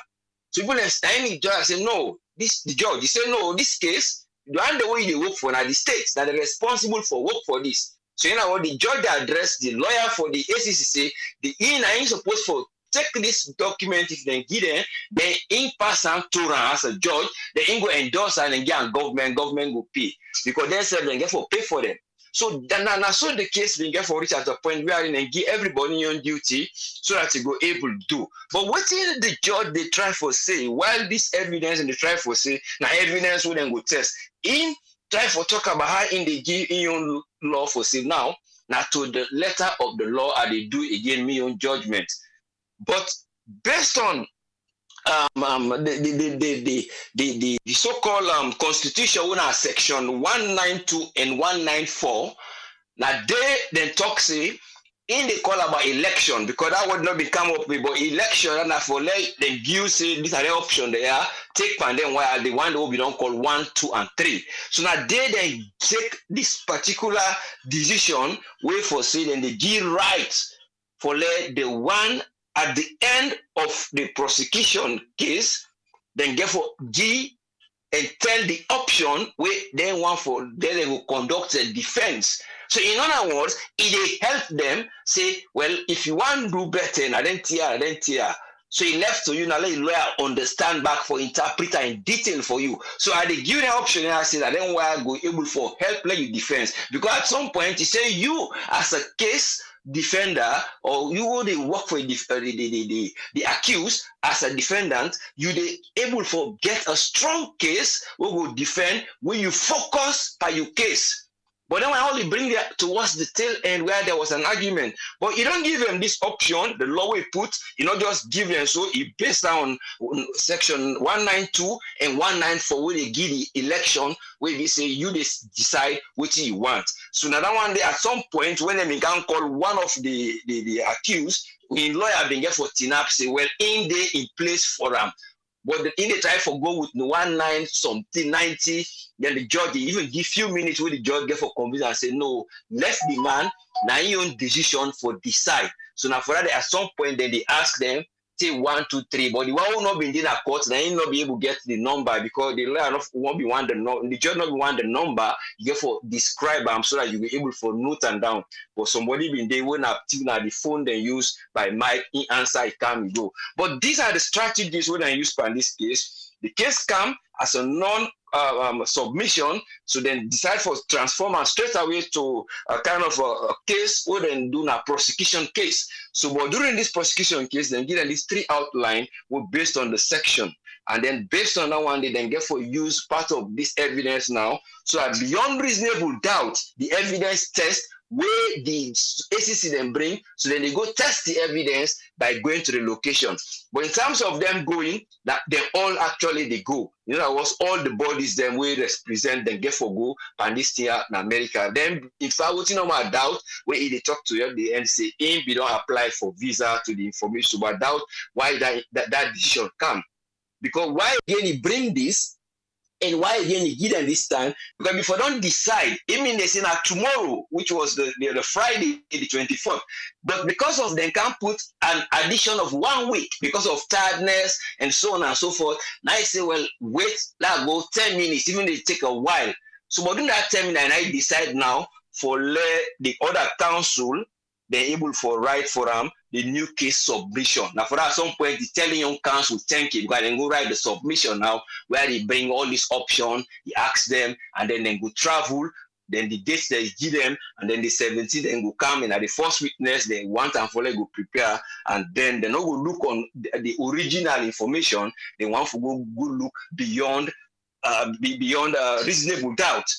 So people understand the judge say no, the judge, he say no, this case, the way they work for now the states that are responsible for work for this. So you know what the judge addressed the lawyer for the ACC say the ain't supposed for take this document if they give them, then in person to run as a judge, they go endorse and get government will pay. Because they said they get for pay for them. So then so the case we get for reach at a point where they give everybody on duty so that they go able to do. But what is the judge they try for say while this evidence and they try for say now evidence will then go test. In try for talk about how in they give in your law for say now to the letter of the law and they do again me on judgment. But based on the so-called constitution section 192 and 194, now they then talk say in the call about election because that would not be come up with but election and for let then give say these are the options they are take and then while the one that will be don't call 1, 2, and 3. So now they then take this particular decision way for say then they give rights for let the one at the end of the prosecution case, then get for G and tell the option where they want for then they will conduct a defense. So in other words, it help them say, well, if you want to do better, I don't tear. So he left to you now let the lawyer understand back for interpreter in detail for you. So I give you the option and I say that then why I go able for help let you defense. Because at some point you say you as a case defender or you will work for the accused as a defendant, you they able for get a strong case who will defend when you focus by your case. But then I only bring that towards the tail end where there was an argument. But you don't give them this option, the law we put, you know, just give them so it based on section 192 and 194 where they give the election where they say you decide what you want. So now that one day at some point when they can call one of the accused, in lawyer been get for TINAP say, well, in there in place for them. But in the try for go with 19 something 90, then the judge even give few minutes where the judge get for conviction and say no, let the man now your own decision for decide. So now for that at some point then they ask them say 1, 2, 3, but the one who not be in a court, they ain't not be able to get the number because the lawyer won't be one the judge not be one the number. You get for describe them so that you be able for note and down. But somebody been they won't have the phone they use by mic in answer it can go. But these are the strategies when I use for this case. The case come as a non-submission, so then decide for transform and straight away to a kind of a case or then do a prosecution case. So but during this prosecution case, then give them these 3 outline were based on the section. And then based on that one, they then get for use part of this evidence now. So that beyond reasonable doubt, the evidence test where the ACC then bring, so then they go test the evidence by going to the location. But in terms of them going, that they all actually they go. You know, that was all the bodies them we represent them get for go and this here in America. Then if I would no doubt where they talk to you, the end say if we don't apply for visa to the information, but doubt why that decision come. Because why again he bring this? And why again he give them this time? Because if I don't decide, it means they say now tomorrow, which was the Friday, the 24th. But because of them can't put an addition of 1 week because of tiredness and so on and so forth. Now I say, well, wait, let go 10 minutes, even if it take a while. So but in that 10 minutes, and I decide now for let the other council, they're able for write for them the new case submission. Now for that, at some point, the telling young council, thank you, because then go write the submission now, where they bring all these options, he asks them, and then they go travel, then the dates they give them, and then the 17th then go come in at the first witness, they want and follow go prepare, and then they not go look on the original information, they want to go look beyond reasonable doubt.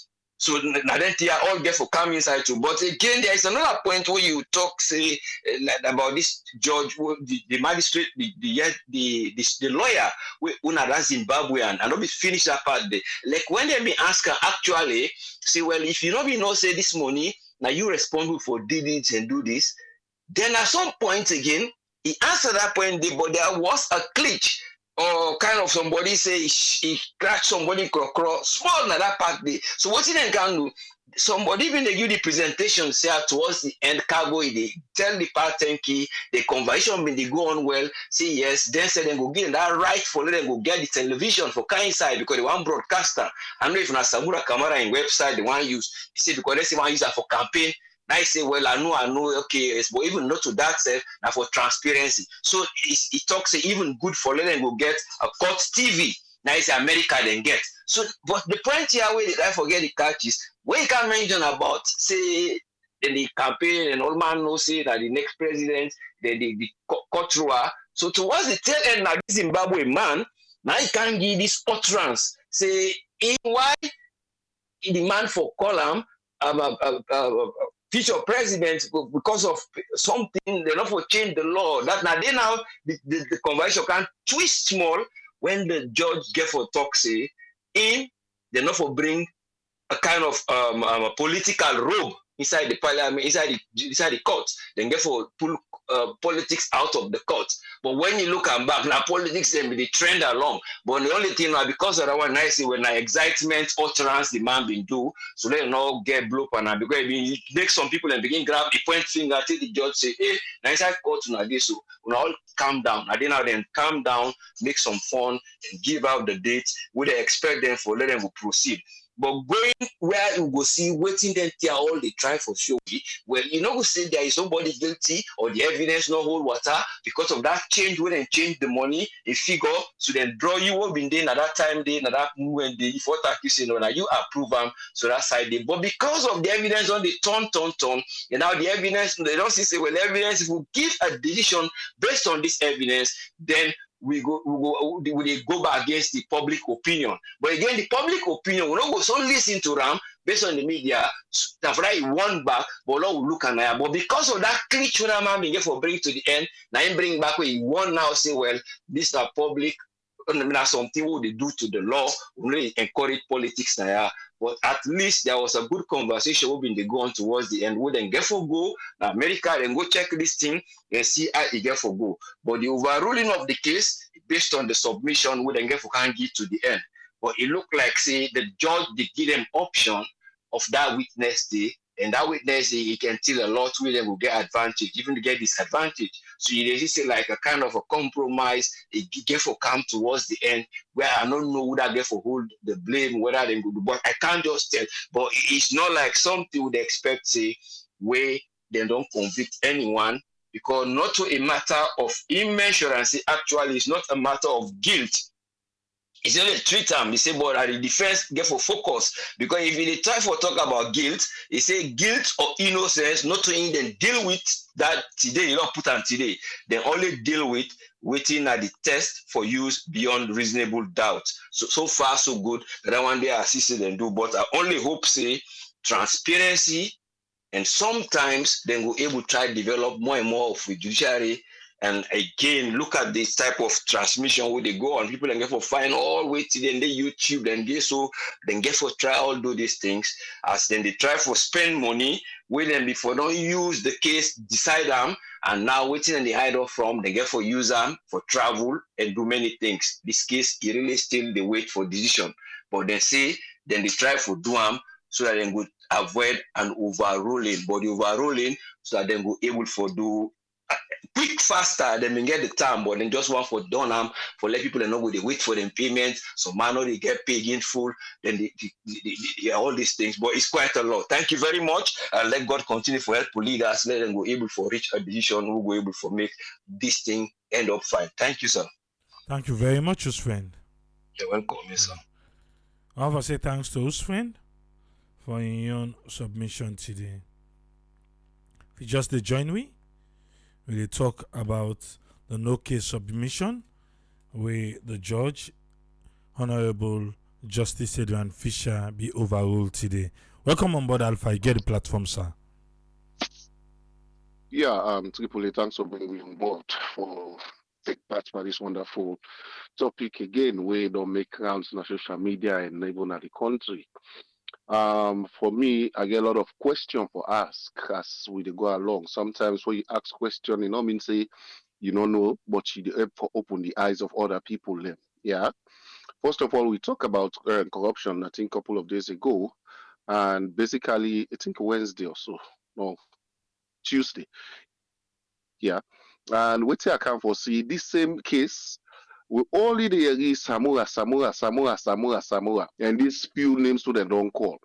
So now then they all get for come inside too. But again, there is another point where you talk say about this judge, the magistrate, the lawyer, that Zimbabwean, and not be finished that part there. Like when they be ask actually, say, well, if you not be no say this money, now you responsible for did it and do this, then at some point again, he answered that point, but there was a glitch. Or kind of somebody say he cracked somebody small na that part there. So what he then can do? Somebody even they give the presentation say towards the end cargo they tell the part key the conversation when they go on well say yes then say then go get that right for them go get the television for kind side because they want broadcaster. I know if na Samura Kamara in website they want use you see because they say want use that for campaign. Now I say, well, I know, okay, but even not to that self, now for transparency. So it talks even good for letting go get a court TV. Now it's America then get. So, but the point here where I forget the catch is where you can mention about say the campaign and all man knows say that the next president, the court thrower. So towards the tail end, now this Zimbabwe man, now he can give this utterance. Say, why he demand for column future president because of something they not for change the law. That now the convention can twist small when the judge get for talk say in they not for bring a kind of a political robe inside the parliament, inside the court. Then get for pull politics out of the court. But when you look back, now politics then the trend along. But the only thing now because of that one I see when excitement utterance the man been do, so they not get blow up now because you make some people and begin grab a point finger till the judge say, hey, now inside court now this so we all calm down. I then calm down, make some fun and give out the date. We they expect them for let them go proceed. But going where you go see waiting then tell all the try for show, well, you know, go say there is somebody guilty or the evidence no hold water because of that change when they change the money, a figure, so then draw you what been there at that time, day, at that moment, day, before you say no, now you approve them, so that side day. But because of the evidence on the turn, and now the evidence, they don't say, well, evidence, if we give a decision based on this evidence, then we go back against the public opinion. But again, the public opinion, we don't go so listen to them based on the media. That's why he won back, but Lord will look at that. But because of that glitch when a man began for bring to the end, now him bring back where he won now say, well, this is public. That's something what they do to the law. We really encourage politics now. But at least there was a good conversation when they go on towards the end. We then get for go America and go check this thing and see how it get for go. But the overruling of the case based on the submission we then get for can get to the end. But it looked like say the judge they give them option of that witness day and that witness he can tell a lot where them will get advantage, even to get disadvantage. So you just say like a kind of a compromise, a get for come towards the end where I don't know who that get for hold the blame, whether they go do, but I can't just tell. But it's not like something would expect say where they don't convict anyone, because not to a matter of immensurance, actually it's not a matter of guilt. It's only three times. He say, but at the defense get for focus, because if they try for talk about guilt, he say guilt or innocence, not to even deal with that today. You don't put on today. They only deal with waiting at the test for use beyond reasonable doubt. So far so good. That one day I assist them do, but I only hope say transparency, and sometimes then go able to try develop more and more of the judiciary. And again, look at this type of transmission where they go on people and get for find all way to then they YouTube, then get so then get for try all do these things, as then they try for spend money where then before don't use the case decide them, and now waiting and they hide off from they get for use them for travel and do many things. This case it really still they wait for decision, but they say then they try for do them so that they would avoid an overruling, but the overruling so that they go able for do quick faster than they get the time, but then just want for done for let people know they wait for them payment, so man know they get paid in full, then they all these things. But it's quite a lot. Thank you very much, and let God continue for help to lead us, let them go able for reach a decision who go able for make this thing end up fine. Thank you, sir.
Thank you very much, Usfriend.
You're welcome, sir.
I want to say thanks to Usfriend for your submission today. If you just join me, we talk about the no case submission where the judge, Honorable Justice Adrian Fisher, be overruled today. Welcome on board, Alpha. You get the platform, sir.
Yeah, Tripoli, thanks for bringing me on board for take part for this wonderful topic again. We don't make rounds on social media and even at the country. For me, I get a lot of question for ask as we go along. Sometimes when you ask question, you know, mean say you don't know, but you help for open the eyes of other people. Then, yeah. First of all, we talk about corruption. I think a couple of days ago, and basically, I think Wednesday or so, no, Tuesday. Yeah, and what I can foresee this same case. We only there is Samura, and these few names to them don't call.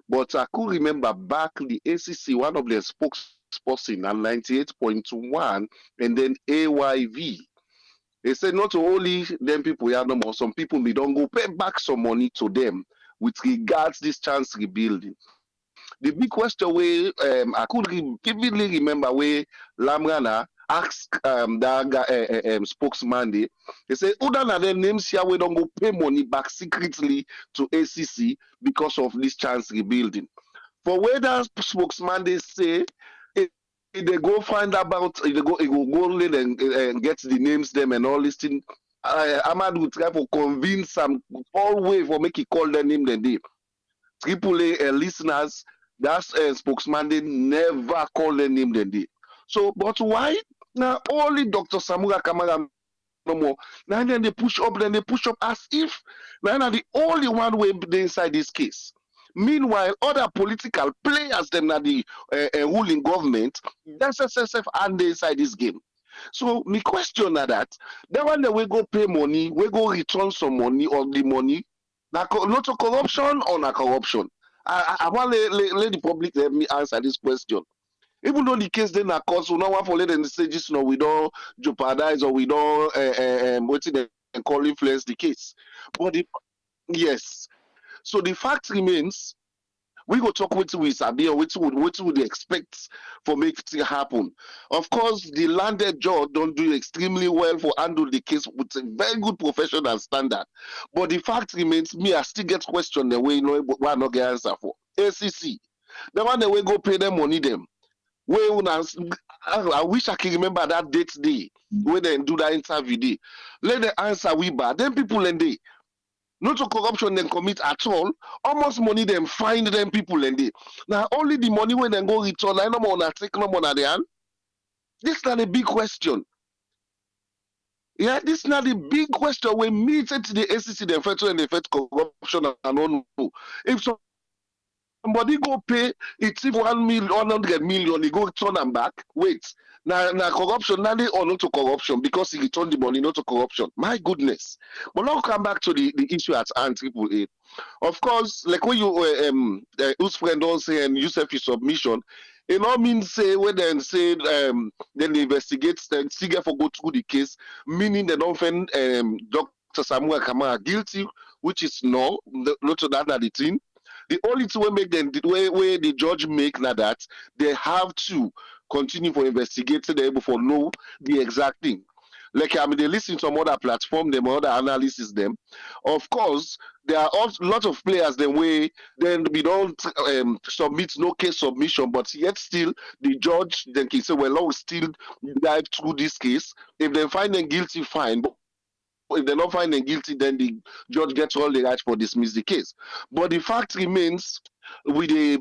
But I could remember back the ACC, one of their spokesperson at 98.1, and then AYV. They said not only them people here no more, some people may don't go pay back some money to them with regards this chance rebuilding. The big question where I could vividly remember where Lamrana asked that guy, spokesman they say other than the names here we don't go pay money back secretly to ACC because of this chance rebuilding. For where that spokesman they say if they go find about if they go and get the names them and all this thing. Ahmad will try to convince some all way for make he call their name the day. AAA listeners, that spokesman they never call their name the day. So, but why? Now only Dr. Samura Kamara no more. Now then they push up as if now the only one way they inside this case. Meanwhile, other political players them na the ruling government, that's SSF and they inside this game. So my question na that one day we go pay money, we go return some money or the money, not a corruption or not corruption. I want let the public let me answer this question. Even though the case then cause we no want for let them say just no, we don't jeopardize or we don't what they call influence the case. But yes. So the fact remains, we go talk with Sabi or what would they expect for make it happen. Of course, the landed judge don't do extremely well for handle the case with a very good professional standard. But the fact remains, me I still get questioned the way you know why not get answer for. ACC, the one that we go pay them money them. I wish I can remember that date day when they do that interview day. Let the answer we bad. Then people and they not to corruption then commit at all. Almost money them find them people and they now only the money when they go return. I no more take no more the hand. This is not a big question. Yeah, this is not a big question. When meet to the ACC, the federal and the fed corruption and all. If somebody go pay it if 1 million, 100 million, he go turn them back. Wait, now corruption, now they or not to corruption because he returned the money, not to corruption. My goodness. But now come back to the issue at hand, Triple A. Of course, like when you whose friend don't say and you self your submission, it all means say when then say then they investigate and still get for go through the case, meaning they don't find Dr. Samura Kamara guilty, which is no, not to that the thing. The only thing we make them the way the judge make now that they have to continue for investigating them before know the exact thing. Like I mean, they listen to some other platform, them other analysis them. Of course, there are a lot of players the way then we don't submit no case submission, but yet still the judge then can say, well, I will still dive through this case. If they find them guilty, fine. But if they're not finding guilty, then the judge gets all the right for dismiss the case. But the fact remains, with the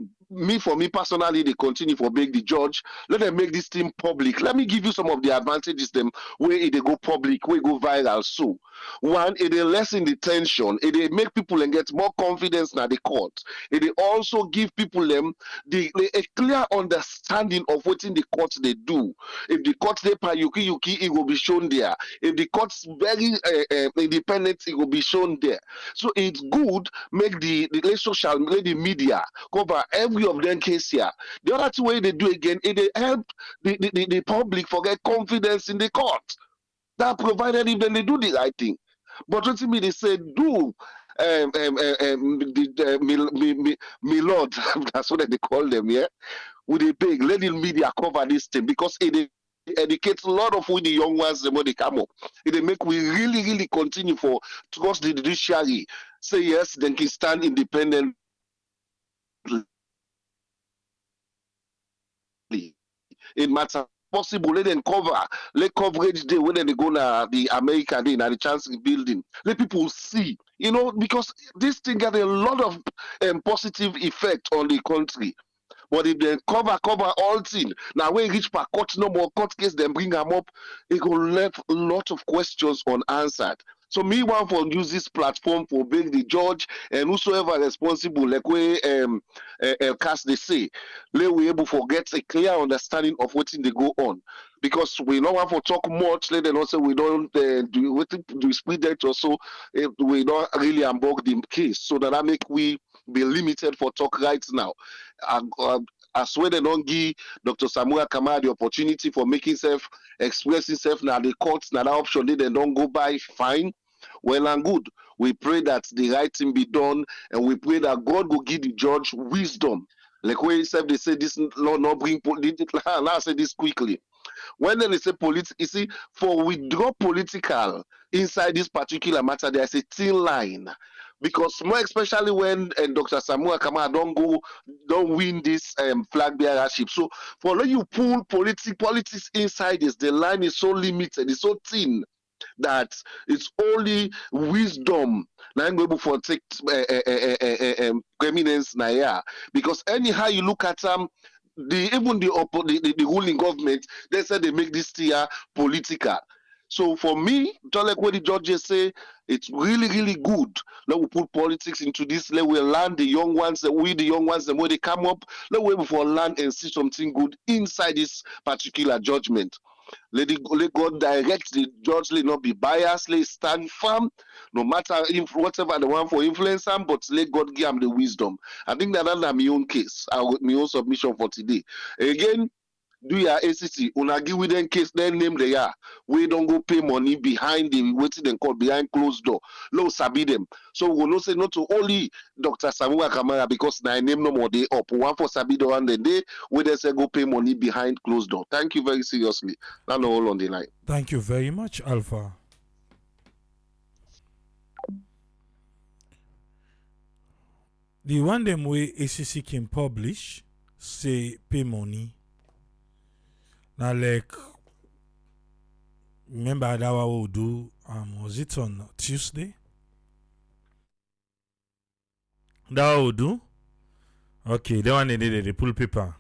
for me personally, they continue for beg the judge. Let them make this thing public. Let me give you some of the advantages them where they go public, where go viral. So one, it they lessen the tension, it they make people and get more confidence in the court. It they also give people them a clear understanding of what in the court they do. If the court they pay yuki, it will be shown there. If the court's very independent, it will be shown there. So it's good make the social the media cover every of them case here. The other two way they do again, it they help the public forget confidence in the court. That provided if then they do the right thing. But what me they say do me lord, that's what they call them, yeah. With a big let the media cover this thing because it educates a lot of we the young ones the more they come up. It make we really continue for trust the judiciary. Say yes, then can stand independently. It matter possible let them let coverage day when they go na the American day na the chance building. Let people see, because this thing got a lot of positive effect on the country. But if they cover all things, now when reach per court no more court case, then bring them up, it will leave a lot of questions unanswered. So me want for use this platform for being the judge and whosoever responsible, like we cast they say, let we able to get a clear understanding of what they go on. Because we don't want to talk much, let them also we don't do split that or so we don't really unbog the case. So that make we be limited for talk right now. As well they don't give Dr. Samura Kamara the opportunity for making self express himself now the courts now that option they don't go by fine. Well and good. We pray that the right thing be done and we pray that God will give the judge wisdom. Like when they say this law not bring I say this quickly. When they say politics, you see, for withdraw political inside this particular matter, there's a thin line. Because more especially when Dr. Samura Kamara don't win this flag bearership. So for when you pull politics inside this, the line is so limited, it's so thin that it's only wisdom now I'm able for take preeminence now, yeah. Because anyhow you look at the ruling government, they said they make this tier political. So for me, just like what the judges say, it's really good. Let we put politics into this. Let we learn the young ones, the young ones, the more they come up. Let we before learn and see something good inside this particular judgment. Let God direct the judge, let not be biased, let stand firm, no matter if whatever they want for influence them, but let God give them the wisdom. I think that's my own case, my own submission for today. Again, do your ACC, una give with them case, then name they are. We don't go pay money behind the waiting and call behind closed door. Low sabi them. So we will say not to only Dr. Samura Kamara because na name no more day up. One for sabi the one the day we they say go pay money behind closed door. Thank you very seriously. Now no all on the line.
Thank you very much, Alpha. The one them way ACC can publish say pay money. Now, like, remember that what we'll do? Was it on Tuesday? That what we'll do? Okay, that one they pull paper.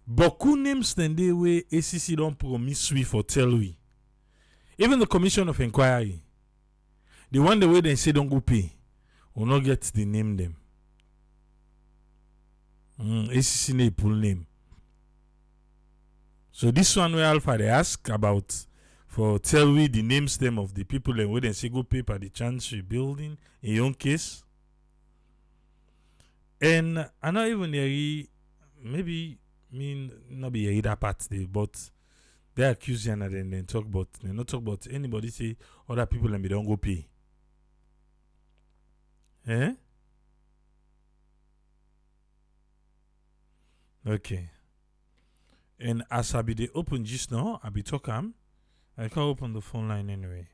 Beaucoup names then they way ACC don't promise we for tell we. Even the Commission of Inquiry, the one the way they say don't go pay, will not get the name them. ACC name full name. So this one where Alpha they ask about for tell we the names them of the people and where they say go pay for the chancery building in your own case. And I not even maybe not be that part there, but they accuse you and then talk about they not talk about anybody say other people and they don't go pay. Eh? Okay. And as I be the open just now, I be talking. I can't open the phone line anyway.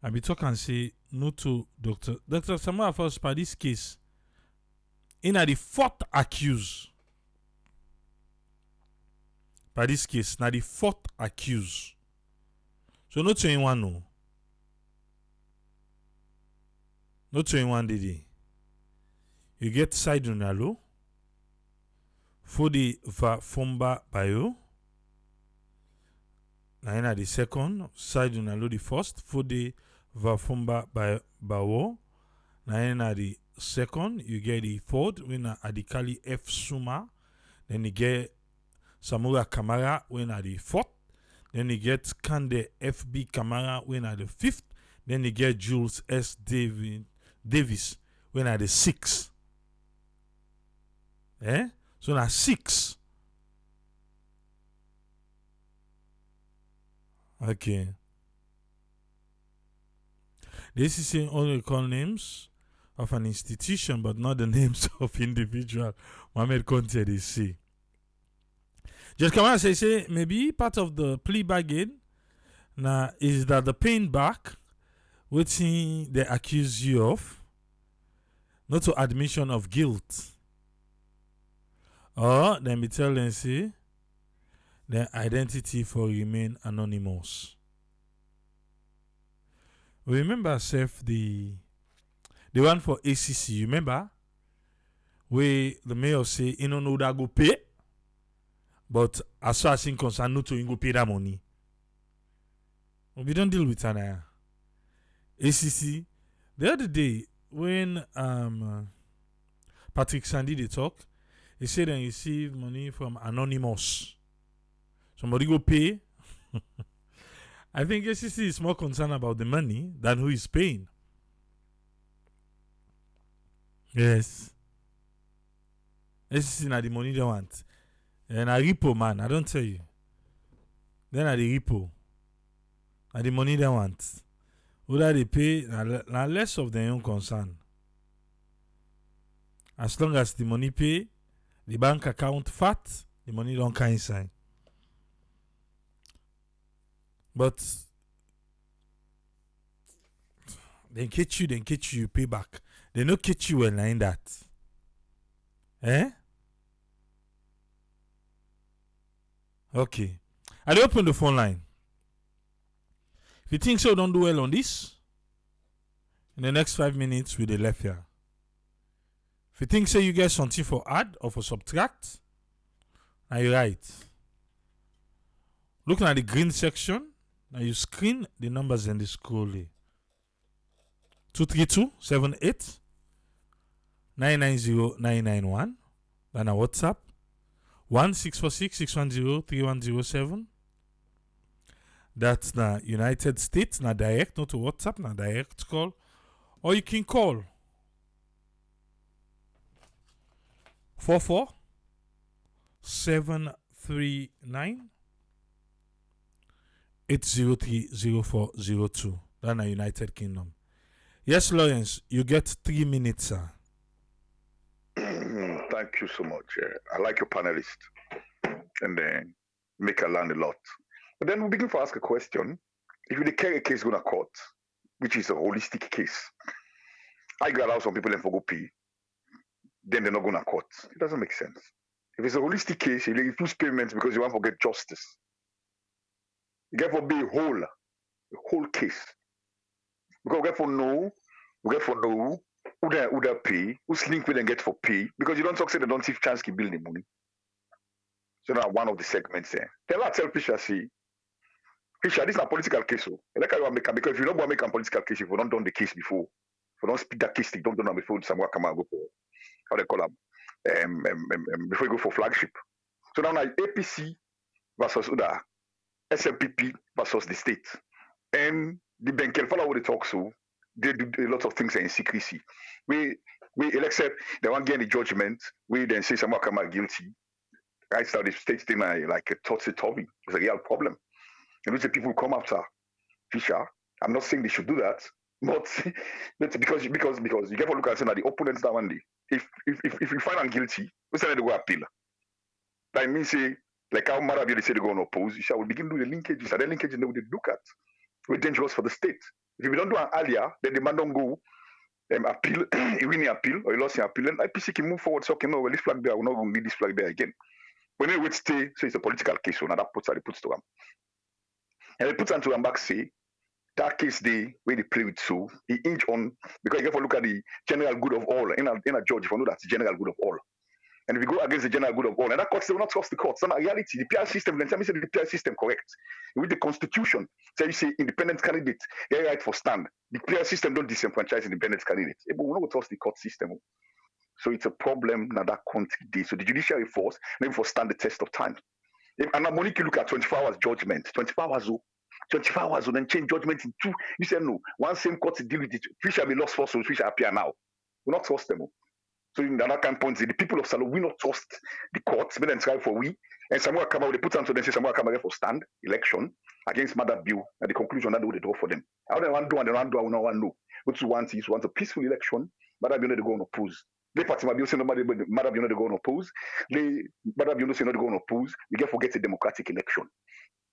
I be talking and say no to Dr. Samura first by this case. In the fourth accused. By this case, now the fourth accused. So not to anyone no. Not to anyone did. You get side unalo. For the Fomba Bayo. Now the second side unalo the first. For the Fomba Bayo. Now the second, you get the fourth when Adikali F Suma. Then you get Samura Kamara when at the fourth. Then you get Kande FB Kamara when at the fifth. Then you get Jules S. Davis when at the sixth. Eh? So now 6. Okay. This is only call names of an institution, but not the names of individual. Mohamed Conte they say. Just come on say maybe part of the plea bargain now is that the paying back which they accuse you of, not to admission of guilt. Or then be tell them say their identity for remain anonymous. Remember self the one for ACC, you remember? Where the mayor say you don't know that go pay, but as far as in concern, not to go pay that money. We don't deal with that. ACC the other day when Patrick Sandy they talk. He said they receive money from anonymous. Somebody go pay. I think SEC is more concerned about the money than who is paying. Yes. SEC na the money they want. And a repo man, I don't tell you. Then at the repo. Na the money they want. Whether they pay, na less of their own concern. As long as the money pay, the bank account fat, the money don't come inside. But they catch you, you pay back. They no catch you when like that. Eh? Okay. I open the phone line. If you think so, don't do well on this. In the next 5 minutes, we the left here. If you think so, you get something for add or for subtract, now you right. Looking at the green section, now you screen the numbers in the scroll. 232-78 990-991. Then our WhatsApp 1-646-610-3107. That's the United States, na direct, not to WhatsApp, na direct call. Or you can call 44-739 803-0402. That's the United Kingdom. Yes, Lawrence, you get 3 minutes, sir.
Thank you so much. I like your panelist. And then make her learn a lot. But then we begin to ask a question. If you carry a case going to court, which is a holistic case, I can allow some people in for go pay, then they're not going to court. It doesn't make sense. If it's a holistic case, you refuse payments because you want to get justice. You get for be whole case. Because we get for know who they pay, who's link with them get for pay, because you don't talk say they don't see chance to build the money. So now one of the segments there. Tell Fisher, see, Fisher, this is a political case. So like I want to make because if you don't want to make a political case, if you don't done the case before, if you don't speak that case, you don't do it before Samura Kamara go for how they call them. before you go for flagship. So now like APC versus UDA, SMPP versus the state. And the Benkel follow what they talk so they do a lot of things in secrecy. We except they won't get the judgment, we then say Samura Kamara guilty. Right now the state thing like a topsy-turvy. It's a real problem. And which people come after Fisher. I'm not saying they should do that, but because you get to look at saying that the opponents that one day, if you find them guilty, we say they go appeal. That means say like how Marabi they say they go on oppose, you shall begin to do the linkages, and the linkages they would look at. We're dangerous for the state. If we don't do an earlier, then the man don't go appeal, he win the appeal or he lost the appeal, and IPC can move forward. So okay, no, well, this flag there, we're not going to need this flag there again. When they would stay, so it's a political case, so now that puts to them. And they put to them back say that case day where they play with so he inch on because you have to look at the general good of all in a judge if you know that's the general good of all. And if you go against the general good of all, and that court will not trust the courts. So in reality, the PR system, then tell me say the PR system correct. With the constitution, so you say independent candidate, they right for stand. The PR system don't disenfranchise independent candidates. But we don't trust the court system. So it's a problem now that country. So the judiciary force, maybe for stand the test of time. If and Monique look at 24 hours judgment, 24 hours, then change judgment in two. You say no, one same court to deal with it. Fisher be lost first, so Fisher appear now. We not trust them. So in that kind of point, the people of Salon, we not trust the courts, but then try for we. And Samura Kamara, they put on to them say Samura Kamara for stand election against Mother Bill. And the conclusion that they would draw for them. How they want to do and they want to do, I don't know. What you want is want a peaceful election. Mother Bill, they go and oppose. They party Mother Bill say nobody, Mother Bill, they go and oppose. Mother Bill say not go and oppose. We get forget a democratic election.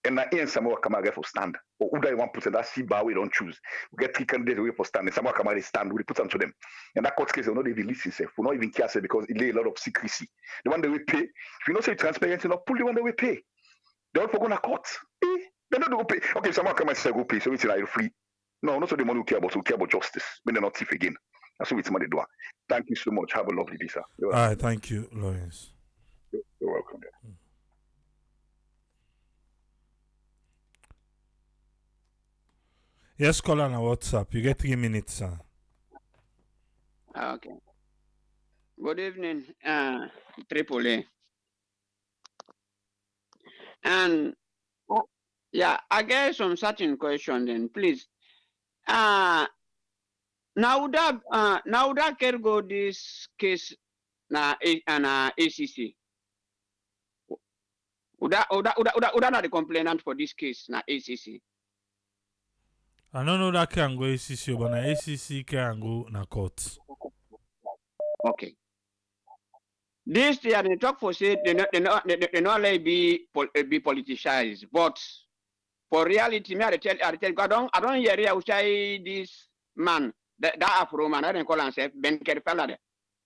And now in Samura Kamara for stand. Or who do you want to put in that C-bar we don't choose? We get 3 candidates away for stand. And Samura Kamara stand, we put them to them. And that court case, they'll not even listen, we not even care because it lay a lot of secrecy. The one that we pay, if you not say transparent enough, pull the one that we pay. They don't forgo to court. They don't go pay. Okay, Samura Kamara say go pay, so it's like free. No, not so the money we care about justice. When they're not thief again. That's what it's money do. Thank you so much. Have a lovely day, sir.
All right, thank you, Lawrence.
You're welcome.
Yes, call on WhatsApp. You get 3 minutes, sir.
Okay. Good evening, Tripoli. And yeah, I get some certain question then, please. Now that can go this case na ACC. Uda not the complainant for this case na ACC.
I don't know that can go ACC, but na ACC can go na court.
Okay. This year they talk for say they not let be politicized, but for reality, me I tell you, I don't hear which this man that Afro man I don't call himself Ben Kerfala.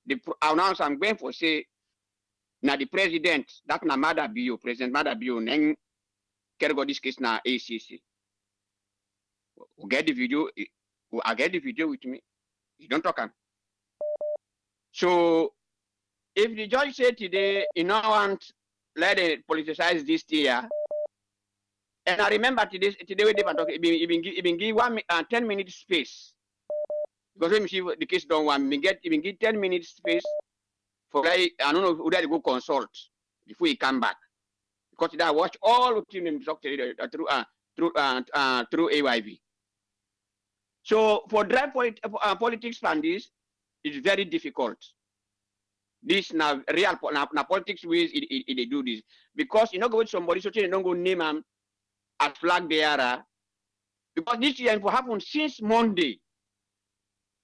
The announce I'm going for say na the president that na Mother Bio, President Mother Bio, then can go this case na ACC. Get the video. I get the video with me. You don't talk him. So if the judge said today, you don't want let it politicize this year, and I remember today we did talk. Even give 10 minutes space because when we see the case don't want, even give 10 minutes space for I don't know who that go consult before he come back because I watch all of him talk today through AYV. So for drive politics and this, it's very difficult. This now real na politics ways they do this because you know go with somebody so they don't go name him as flag bearer because this year will happen since Monday.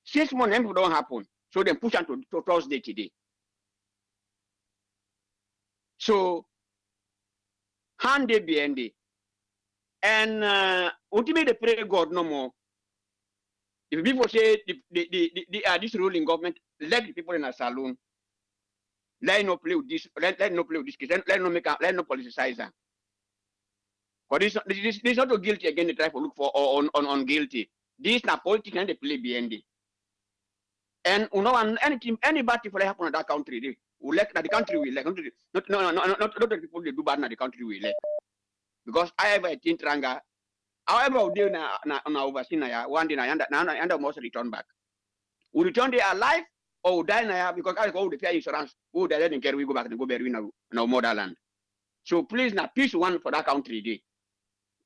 Since Monday it don't happen, so they push on to Thursday today. So hand day behind day, and ultimately they pray God no more. If people say this ruling government, let the people in a saloon, let no play with this, let no play with this case, let no politicize them. Because this is not a guilty again. They try to look for on guilty. This is not politics and they play BND. And you know, anybody for happen in that country, they will elect. The country will elect. Not the people they do bad in the country will elect. Because I have a tin tranga. However, we do na overseen one day, and must return back. We return they alive or die now because I go the pay insurance. Oh, they didn't care. We go back and go bury no motherland. So please now peace one for that country day.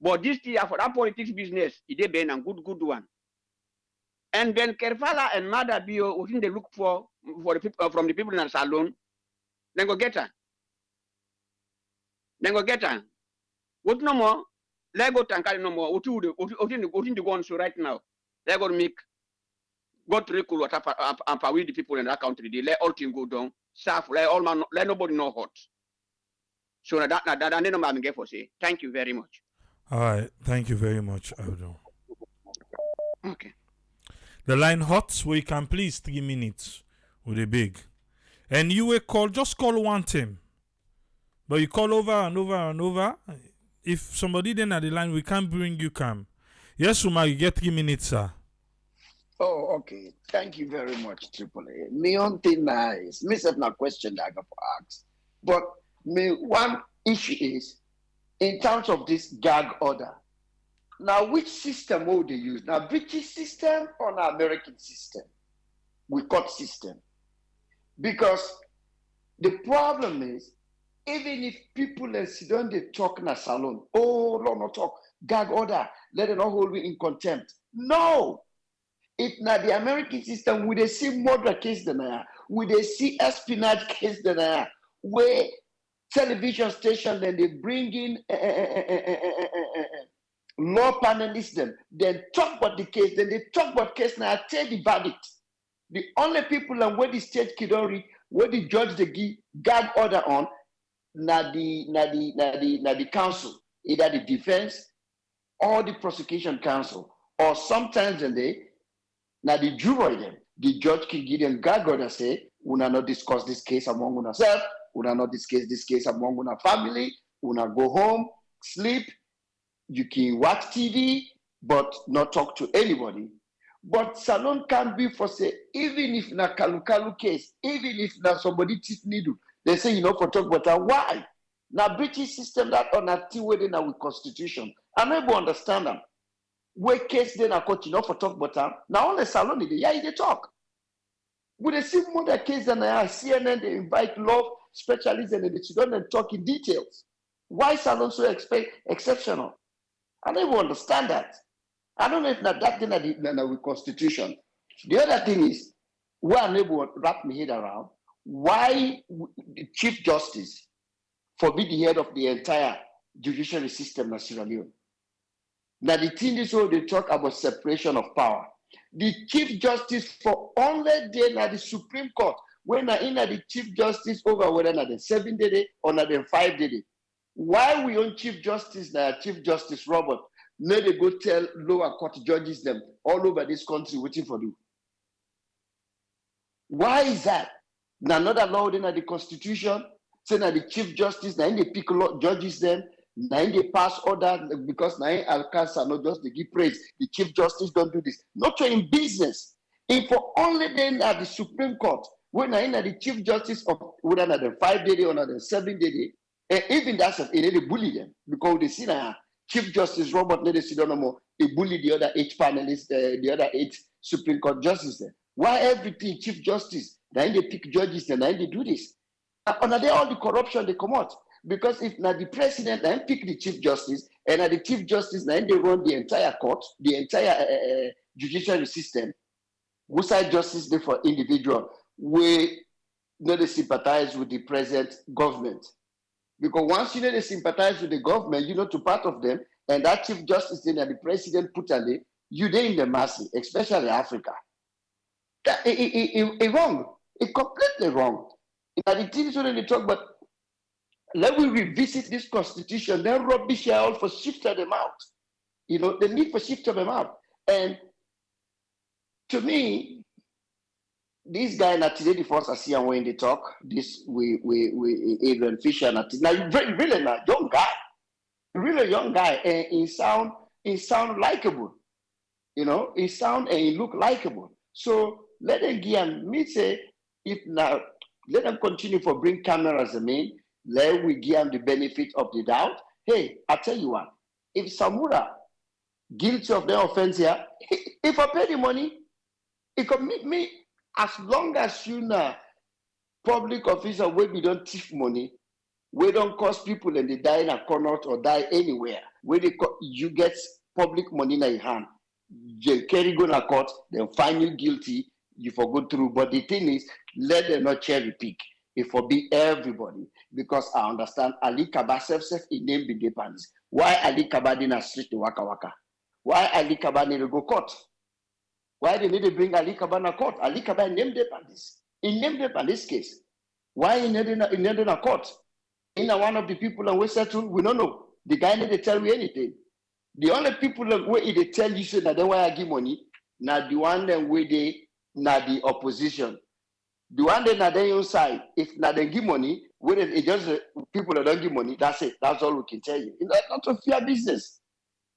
But this year for that politics business, it is been a good one. And then Kerfala and Mother Bio, what they look for the people from the people in the salon, then go get her. Then go get her. What no more? Let go tankari no more. What in the guns so right now? Let go make go to recall what and with the people in that country. They let all things go down. Staff, let all man, let nobody know hot. So that I know I'm get for say. Thank you very much.
All right. Thank you very much, Aldo.
Okay.
The line hot, so you can please 3 minutes with a big. And you will call, just call one team. But you call over and over and over. If somebody then at the line, we can't bring you come. Yes, Uma, you get 3 minutes, sir.
Oh, okay. Thank you very much, Triple A. Me on thing nice. Me set na question that I got for ask. But me one issue is in terms of this gag order. Now, which system will they use? Now, British system or now American system? We court system. Because the problem is, even if people sit down, they talk in a salon, oh, no, no talk, gag order, let them not hold me in contempt. No! If not the American system, we they see murder case than I, we they see espionage case than I, where television station, then they bring in law panelists them, then talk about the case, then they talk about case now, tell the verdict. The only people and where the state kid don't read, where the judge they give gag order on, na the counsel, either the defense or the prosecution counsel, or sometimes in the now the jury them, the judge can give them gag order say, we will not discuss this case among ourselves, we will not discuss this case among our family, we will not go home, sleep. You can watch TV, but not talk to anybody. But salon can be for say, even if na kalu case, even if na somebody teeth needle, they say, you know, for talk about why? Now British system that on a thing where they now with constitution. I'm able to understand them. Where case then a court, you know, for talk about them. Now only salon, they talk. With a see more that case than I CNN, they invite law specialists and they sit down and talk in details. Why salon so exceptional? I don't even understand that. I don't know if that thing that with constitution. The other thing is, where I'm able to wrap my head around, why the Chief Justice forbid the head of the entire judiciary system in Sierra Leone. Now the thing is how they talk about separation of power. The Chief Justice for only day na the Supreme Court, when in the Chief Justice over whether na the 7 day or na the 5 day. Why we own Chief Justice now, Chief Justice Robert, may they go tell lower court judges them all over this country waiting for you? Why is that? Now, another law in the Constitution, saying that the Chief Justice, now they pick judges them, now they pass order because now Alcasa not just they give praise. The Chief Justice don't do this. Not in business. If for only then at the Supreme Court, when I the Chief Justice of whether the 5 day or the 7 day, and even that's it, they bully them because they see now Chief Justice Robert they see no more. They bully the other 8 panelists, the other 8 Supreme Court justices. Why everything Chief Justice? Then they pick judges and then they do this. And they all the corruption they come out because if now the president then pick the Chief Justice and the Chief Justice then they run the entire court, the entire judiciary system. Who side justice they for individual? We know they sympathize with the present government. Because once you know they sympathize with the government, you know to part of them, and that Chief Justice and the president put on it, you there in the mercy, especially Africa. It wrong. It's completely wrong. And the things when they talk about, let me revisit this constitution, then rubbish all for shifting them out. You know, the need for shifting them out. And to me, this guy not today the first I see him when they talk, this we Adrian Fisher now really not young guy. Really young guy, and he sound likable. You know, he sound and he look likable. So let them give him me say if now let them continue for bring cameras I mean, let we give him the benefit of the doubt. Hey, I tell you what, if Samura guilty of the offense here, if I pay the money, he could meet me As long as you know public official where we don't thief money, we don't cost people and they die in a corner or die anywhere. Where you get public money in your hand, they carry go to court, then find you guilty, you for go through. But the thing is, let them not cherry pick. It for be everybody. Because I understand Ali Kaba self in name be depends. Why Ali Kaba didn't street to Waka Waka? Why Ali Kaba need to go court? Why they need to bring Ali Kaba to court? Ali Kaba named depends. He named them this case. Why he need a court? In one of the people that we settle, we don't know. The guy need to tell you anything. The only people that where they tell you say that they want to give money, now the one that where they now the opposition. The one that now they side, if now they give money, where it just people that don't give money, that's it. That's all we can tell you. Not a fair business.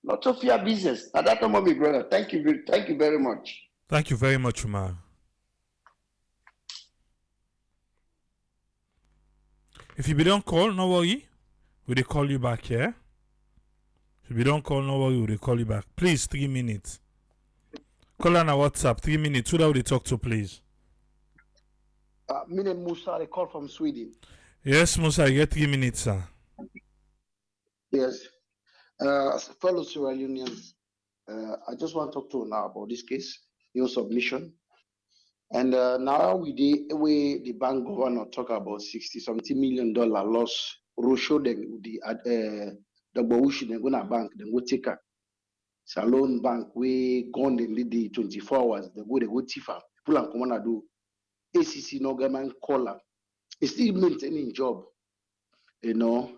Not a fair business. Now that's my brother. Thank you very much.
Thank you very much, Umar. If you don't call, no worry. We'll call you back here. If you don't call, no worry, we'll call you back. Please, 3 minutes. Call on our WhatsApp, 3 minutes. Who do we talk to, please?
My name Musa, I call from Sweden.
Yes, Musa, you get 3 minutes, sir.
Yes. Fellow Sierra Leoneans, I just want to talk to you now about this case, your submission. And now the bank governor talk about $60-something million loss. Rosho them the Bawushi then go na bank, then go take her. It's a loan bank we gone in the 24 hours, they go tifa. People and come on do ACC no government caller. It's still maintaining job, you know.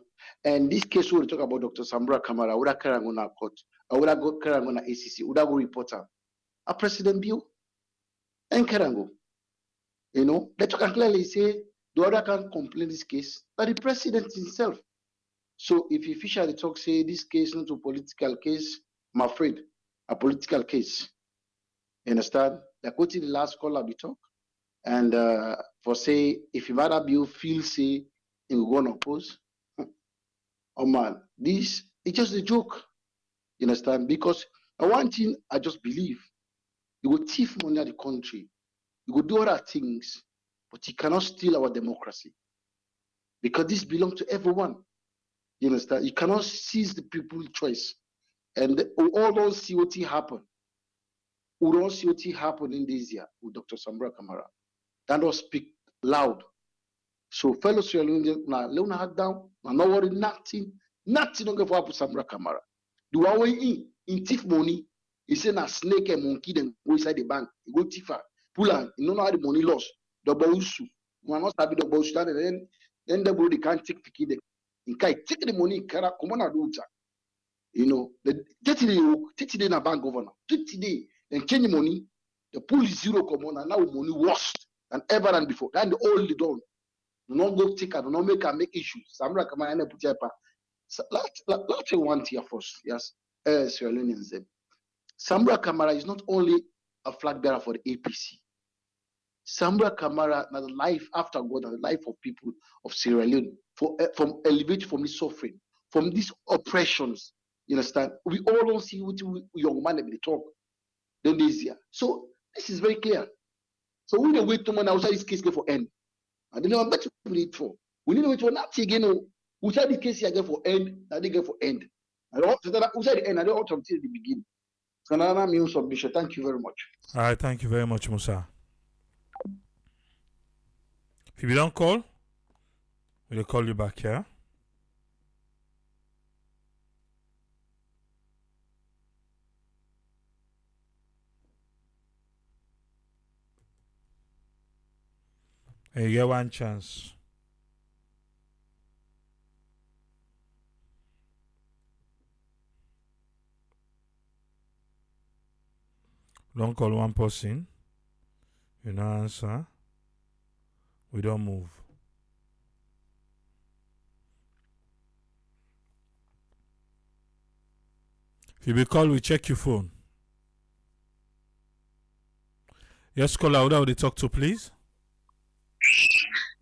And this case we talk about Dr. Samura Kamara, would I carry on a court? I would I go carry on a ACC? Would I go reporter? A President Bill? And Karango. You know, they can clearly say the other can complain this case, but the president himself. So if you officially talk, say this case not a political case, I'm afraid, a political case. You understand? Like what the last caller we talk. And for say, if you rather Bill feel say he will go on oppose, oh man, this it's just a joke. You understand? Because one thing I just believe, you will thief money at the country. You could do other things, but you cannot steal our democracy. Because this belongs to everyone. You understand? You cannot seize the people's choice. And we all don't see what happened. We don't see what happened in this year with Dr. Samura Kamara. That don't speak loud. So fellow Sierra Leoneans, now Leone had down, I'm not worried, nothing don't go for Samura Kamara. The one way in thief money, he say na snake and monkey then go inside the bank, he go thief her. Pull on, you know how the money lost. The Bausu. We are not having the Bausu, and then the body can't take the kid. In Kai, take the money, come on, do it. You know, the 30 day na bank governor, 30 day, then change the money, the pool is zero, come on, and now money worse than ever and before. Then the old done. Do not go take her, do not make issues. Samura Kamara and put your pa. Let's one here first, yes, Sierra Leoneans. Samura Kamara is not only a flag bearer for the APC. Samura Kamara, now the life after God, and the life of people of Sierra Leone, from elevated from this suffering, from these oppressions. You understand? We all don't see what young man they talk. Then this year. So this is very clear. So we don't wait to man outside this case go for end. And then I'm better to wait for. We need to wait for not again. We said the case here get for end, that they get for end. I don't outside the end, I don't want to until the beginning. So now I'm your submission. Thank you very much.
All right, thank you very much, Musa. If you don't call, we'll call you back here. And you get one chance. Don't call one person. You don't answer. We don't move. If you be called, we check your phone. Yes, caller, who do they talk to, please?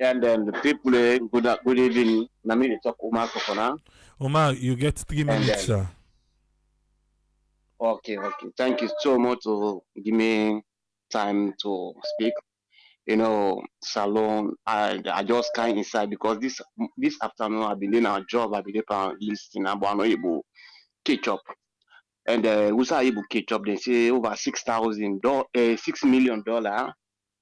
And then the people, good evening. Nami they talk Omar Kokona.
Omar, you get 3 minutes, sir.
Okay. Thank you so much to give me time to speak. salon. I just can't inside because this afternoon I've been doing our job. I've been listing about no able catch up. And we are able catch up. They say over $6 million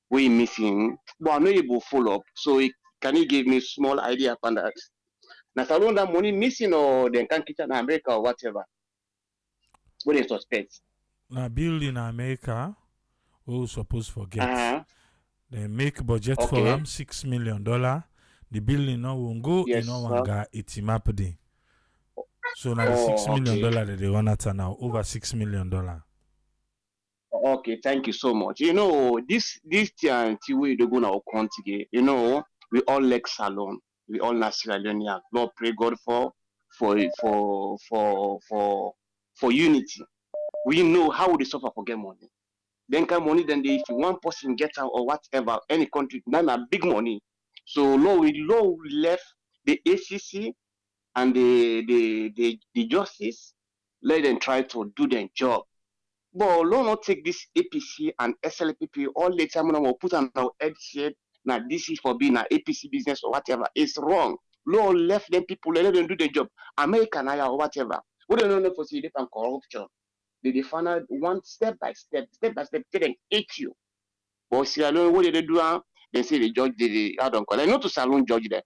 we missing, but I'm not able to follow up. So can you give me small idea upon that? Now salon that money missing or they can't catch in America or whatever. What they suspect?
Now, build in America, we supposed forget.
Uh-huh.
They make budget for
Okay.
them $6 million. The building no won't go,
Yes,
you know,
sir.
one guy 80 map day. So now the $6 million
okay.
that they run at now, over $6 million.
Okay, thank you so much. This TNT way they go now continue. We all like salon. We all Sierra Leonean. Lord pray God for for unity. We know how they suffer for get money. Then kind money, then if one person get out or whatever, any country, then a big money. So law left the ACC and the justice, let them try to do their job. But law not take this APC and SLPP all the time when we put on our head shade. Now this is for being an APC business or whatever. It's wrong. Law left them people, let them do their job. American or whatever. We don't know for see different corruption. They find out one step by step, till they hate you. But Sierra Leone, what did they do? They say the judge I don't call. I know to salon judge there.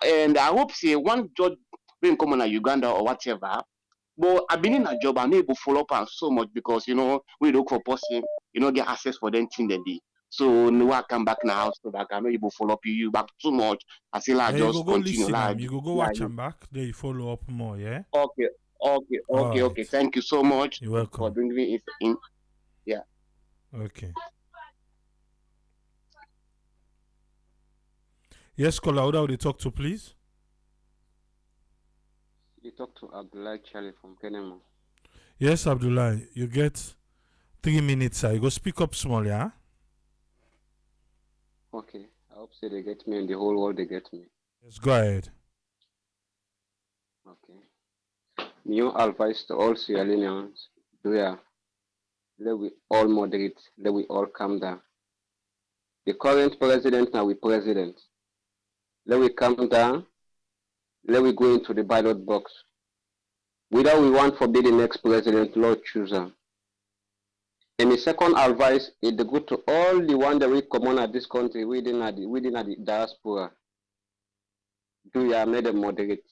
And I hope say one judge being come on Uganda or whatever. But I've been in a job, I'm able to follow up on so much because we look for person, get access for them thing they did. So no I come back now so that I'm able to follow up you back too much. I say like
You
just
go
continue.
listen
Like,
them. You go watch them back. Then you follow up more, yeah?
okay,
All
okay.
right.
Thank you so much
You're
for
welcome.
bringing me in. Yeah.
Okay. Yes, caller, who would they talk to, please?
You talk to Abdullah Charlie from Kenema.
Yes, Abdullah, you get 3 minutes, sir. You go speak up small, yeah?
Okay. I hope say they get me and the whole world they get me.
Yes, go ahead.
Okay. New advice to all Sierra Leoneans. Let we all moderate. Let we all calm down. The current president now we president. Let we calm down. Let we go into the ballot box. Whether we want to be the next president, Lord choose him. And the second advice is the good to all the one that we come on at this country within the diaspora. Made them moderate.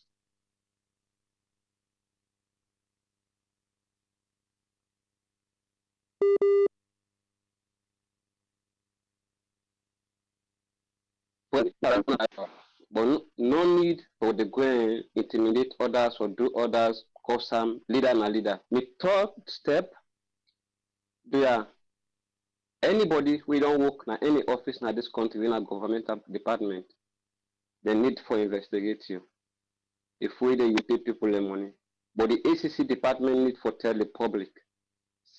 But no need for the go and intimidate others or do others, cause some leader and leader. The third step, anybody we don't work in any office in this country in a governmental department, they need for investigate you. If you pay people the money. But the ACC department need for tell the public,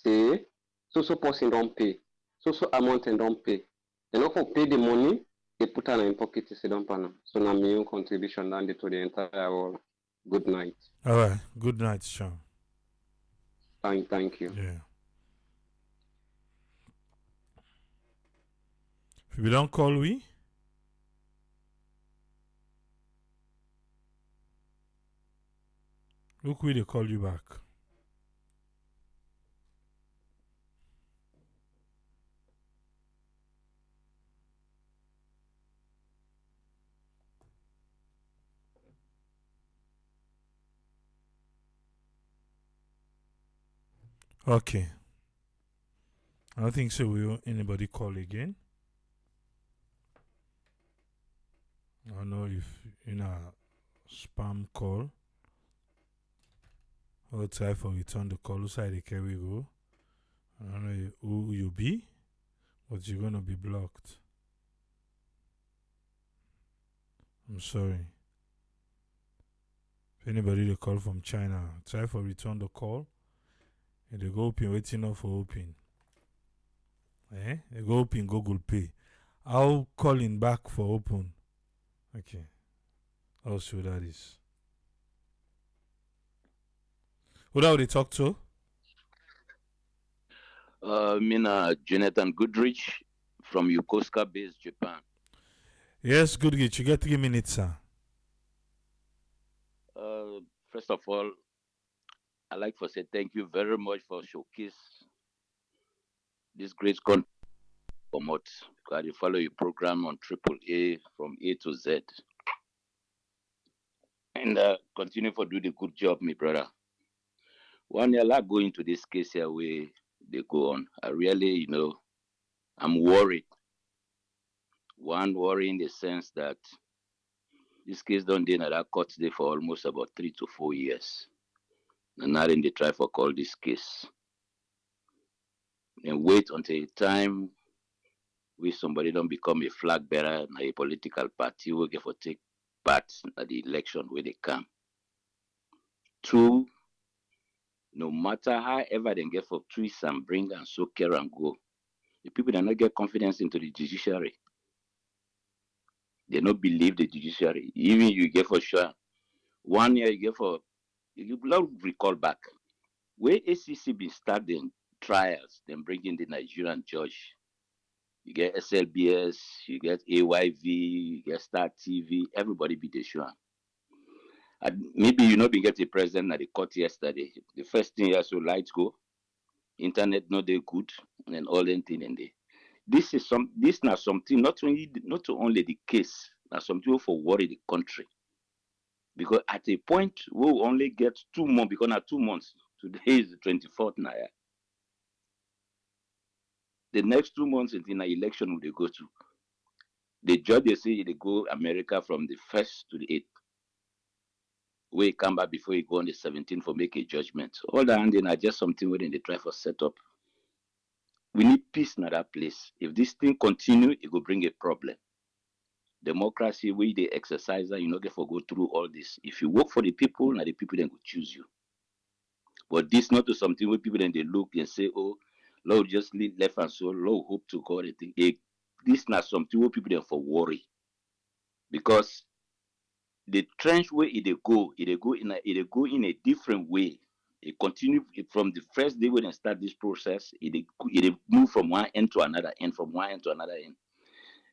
say, so person don't pay, so amount and don't pay. They not for pay the money, they put on in pocket to say don't pay. So now my own contribution and to the entire world. Good night.
All right. Good night, Sean.
Thank you.
Yeah. If we don't call, we? Look, we they call you back. Okay. I don't think so. Will anybody call again? I don't know if in a spam call or try for return the call. Side the carry go. I don't know who you be, but you're gonna be blocked. I'm sorry. If anybody they call from China, try for return the call. And they go open waiting up for open. They go open Google Pay. I'll call in back for open. Okay. I'll show that is. Who that would they talk to?
Mina Jonathan Goodrich from Yokosuka-based Japan.
Yes, good git. You get 3 minutes, sir.
First of all, I'd like to say thank you very much for showcase this great content promote because you follow your program on AAA from A to Z. And continue for do the good job, my brother. One year I go into this case here where they go on. I really, I'm worried. One worry in the sense that this case don't do that court there for almost about 3 to 4 years. And now they try for call this case. And wait until time where somebody don't become a flag bearer in a political party will get for take part at the election where they come. Two, no matter how ever they get for twist and bring and so care and go, the people that not get confidence into the judiciary. They don't believe the judiciary. Even you get for sure 1 year you get for you love recall back. Where ACC been starting trials, then bringing the Nigerian judge. You get SLBS, you get AYV, you get Star TV, everybody be the sure. And maybe you know be get the president at the court yesterday. The first thing here so lights go, internet not they good, and all that thing in there. This now something not only the case, now something for worry the country. Because at a point we'll only get 2 months, because now 2 months. Today is the 24th now. Yeah. The next 2 months until the election will they go to. The judge they say they go America from the 1st to the 8th. Where he come back before he go on the 17th for make a judgment. All that and then are just something within they try for set up. We need peace in that place. If this thing continue, it will bring a problem. Democracy, where they exercise that, you know, get for go through all this. If you work for the people, now the people then will choose you. But this not to something where people then they look and say, oh, Lord, just lead left and so, Lord, hope to God. This not something where people then for worry. Because the trench where it go in a different way. It continue from the first day when they start this process, it move from one end to another end, from one end to another end.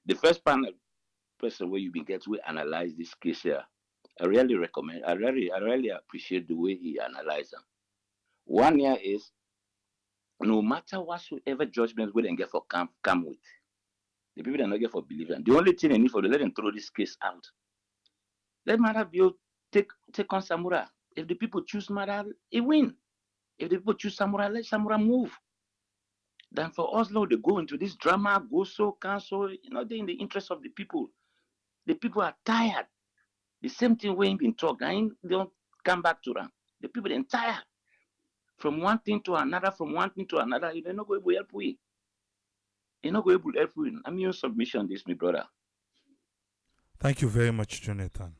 The first panel person where you begin get to analyze this case here, I really appreciate the way he analyzed them. 1 year is no matter whatsoever judgments we then get for come with, the people that not get for believe them. The only thing they need for to let them throw this case out. Let Mara be take on Samura. If the people choose Mara, he win. If the people choose Samura, let Samura move. Then for us, Lord, they go into this drama, go so cancel, they're in the interest of the people. The people are tired. The same thing when been talked, and they don't come back to them. The people are tired. From one thing to another, they're not going to help we. They're not going to help we. I'm your submission, this, my brother.
Thank you very much, Jonathan.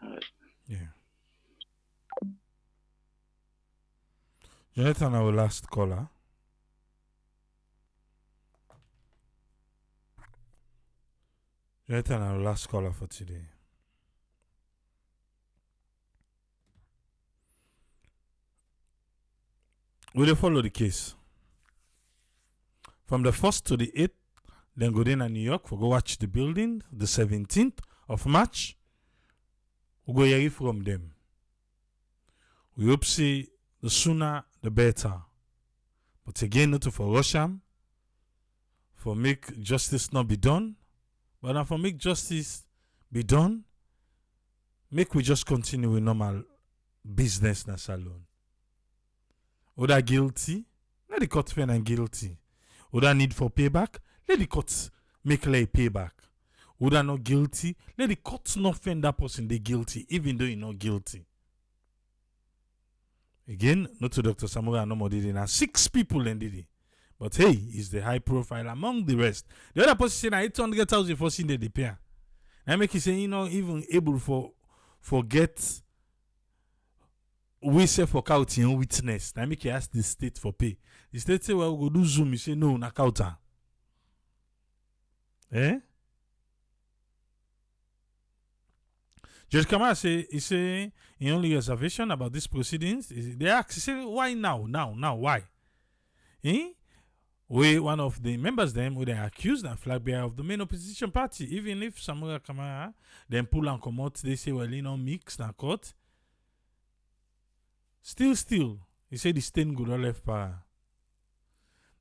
All right.
Yeah. Jonathan, our last caller. Jonathan, our last caller for today. Will you follow the case? From the 1st to the 8th, then go down to New York for go watch the building, the 17th of March. We go hear from them. We hope see the sooner the better. But again, not for Russian, for make justice not be done, but now for make justice be done, make we just continue with normal business na salon. Oda guilty, let the court find and guilty. Oda need for payback, let the court make lay payback. Oda not guilty, let the court not find that person they guilty, even though he not guilty. Again, not to Dr. Samura no more did it. Now 6 people in did it. But hey, he's the high profile among the rest. The other person say 800,000 for seeing the pair. I make you say, even able for forget we say for counting witness. I make you ask the state for pay. The state say, well, we go do Zoom. You say, no, na counter. Eh? Judge Kamara say in only reservation about these proceedings. They ask, he say, why now? Why? Eh? we one of the members them who they accused and flag bearer of the main opposition party. Even if Samura Kamara then pull and come out, they say well, mixed and court. Still, he said the stain good all left power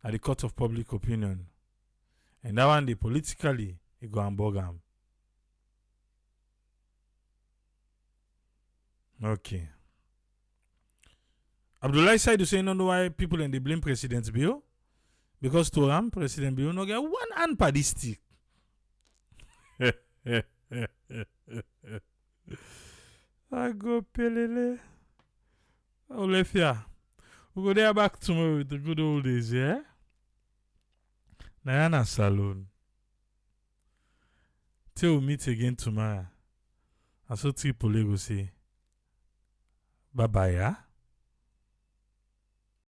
at the court of public opinion. And that one day politically he go and bug him. Okay. Abdullah said to say no why people and they blame President Bio. Because to him, President Bio no get one hand per this stick. I go pelele. Olefia. We go there back tomorrow with the good old days, yeah? Nayana Saloon. Till we meet again tomorrow. I saw Triple go say bye bye, yeah?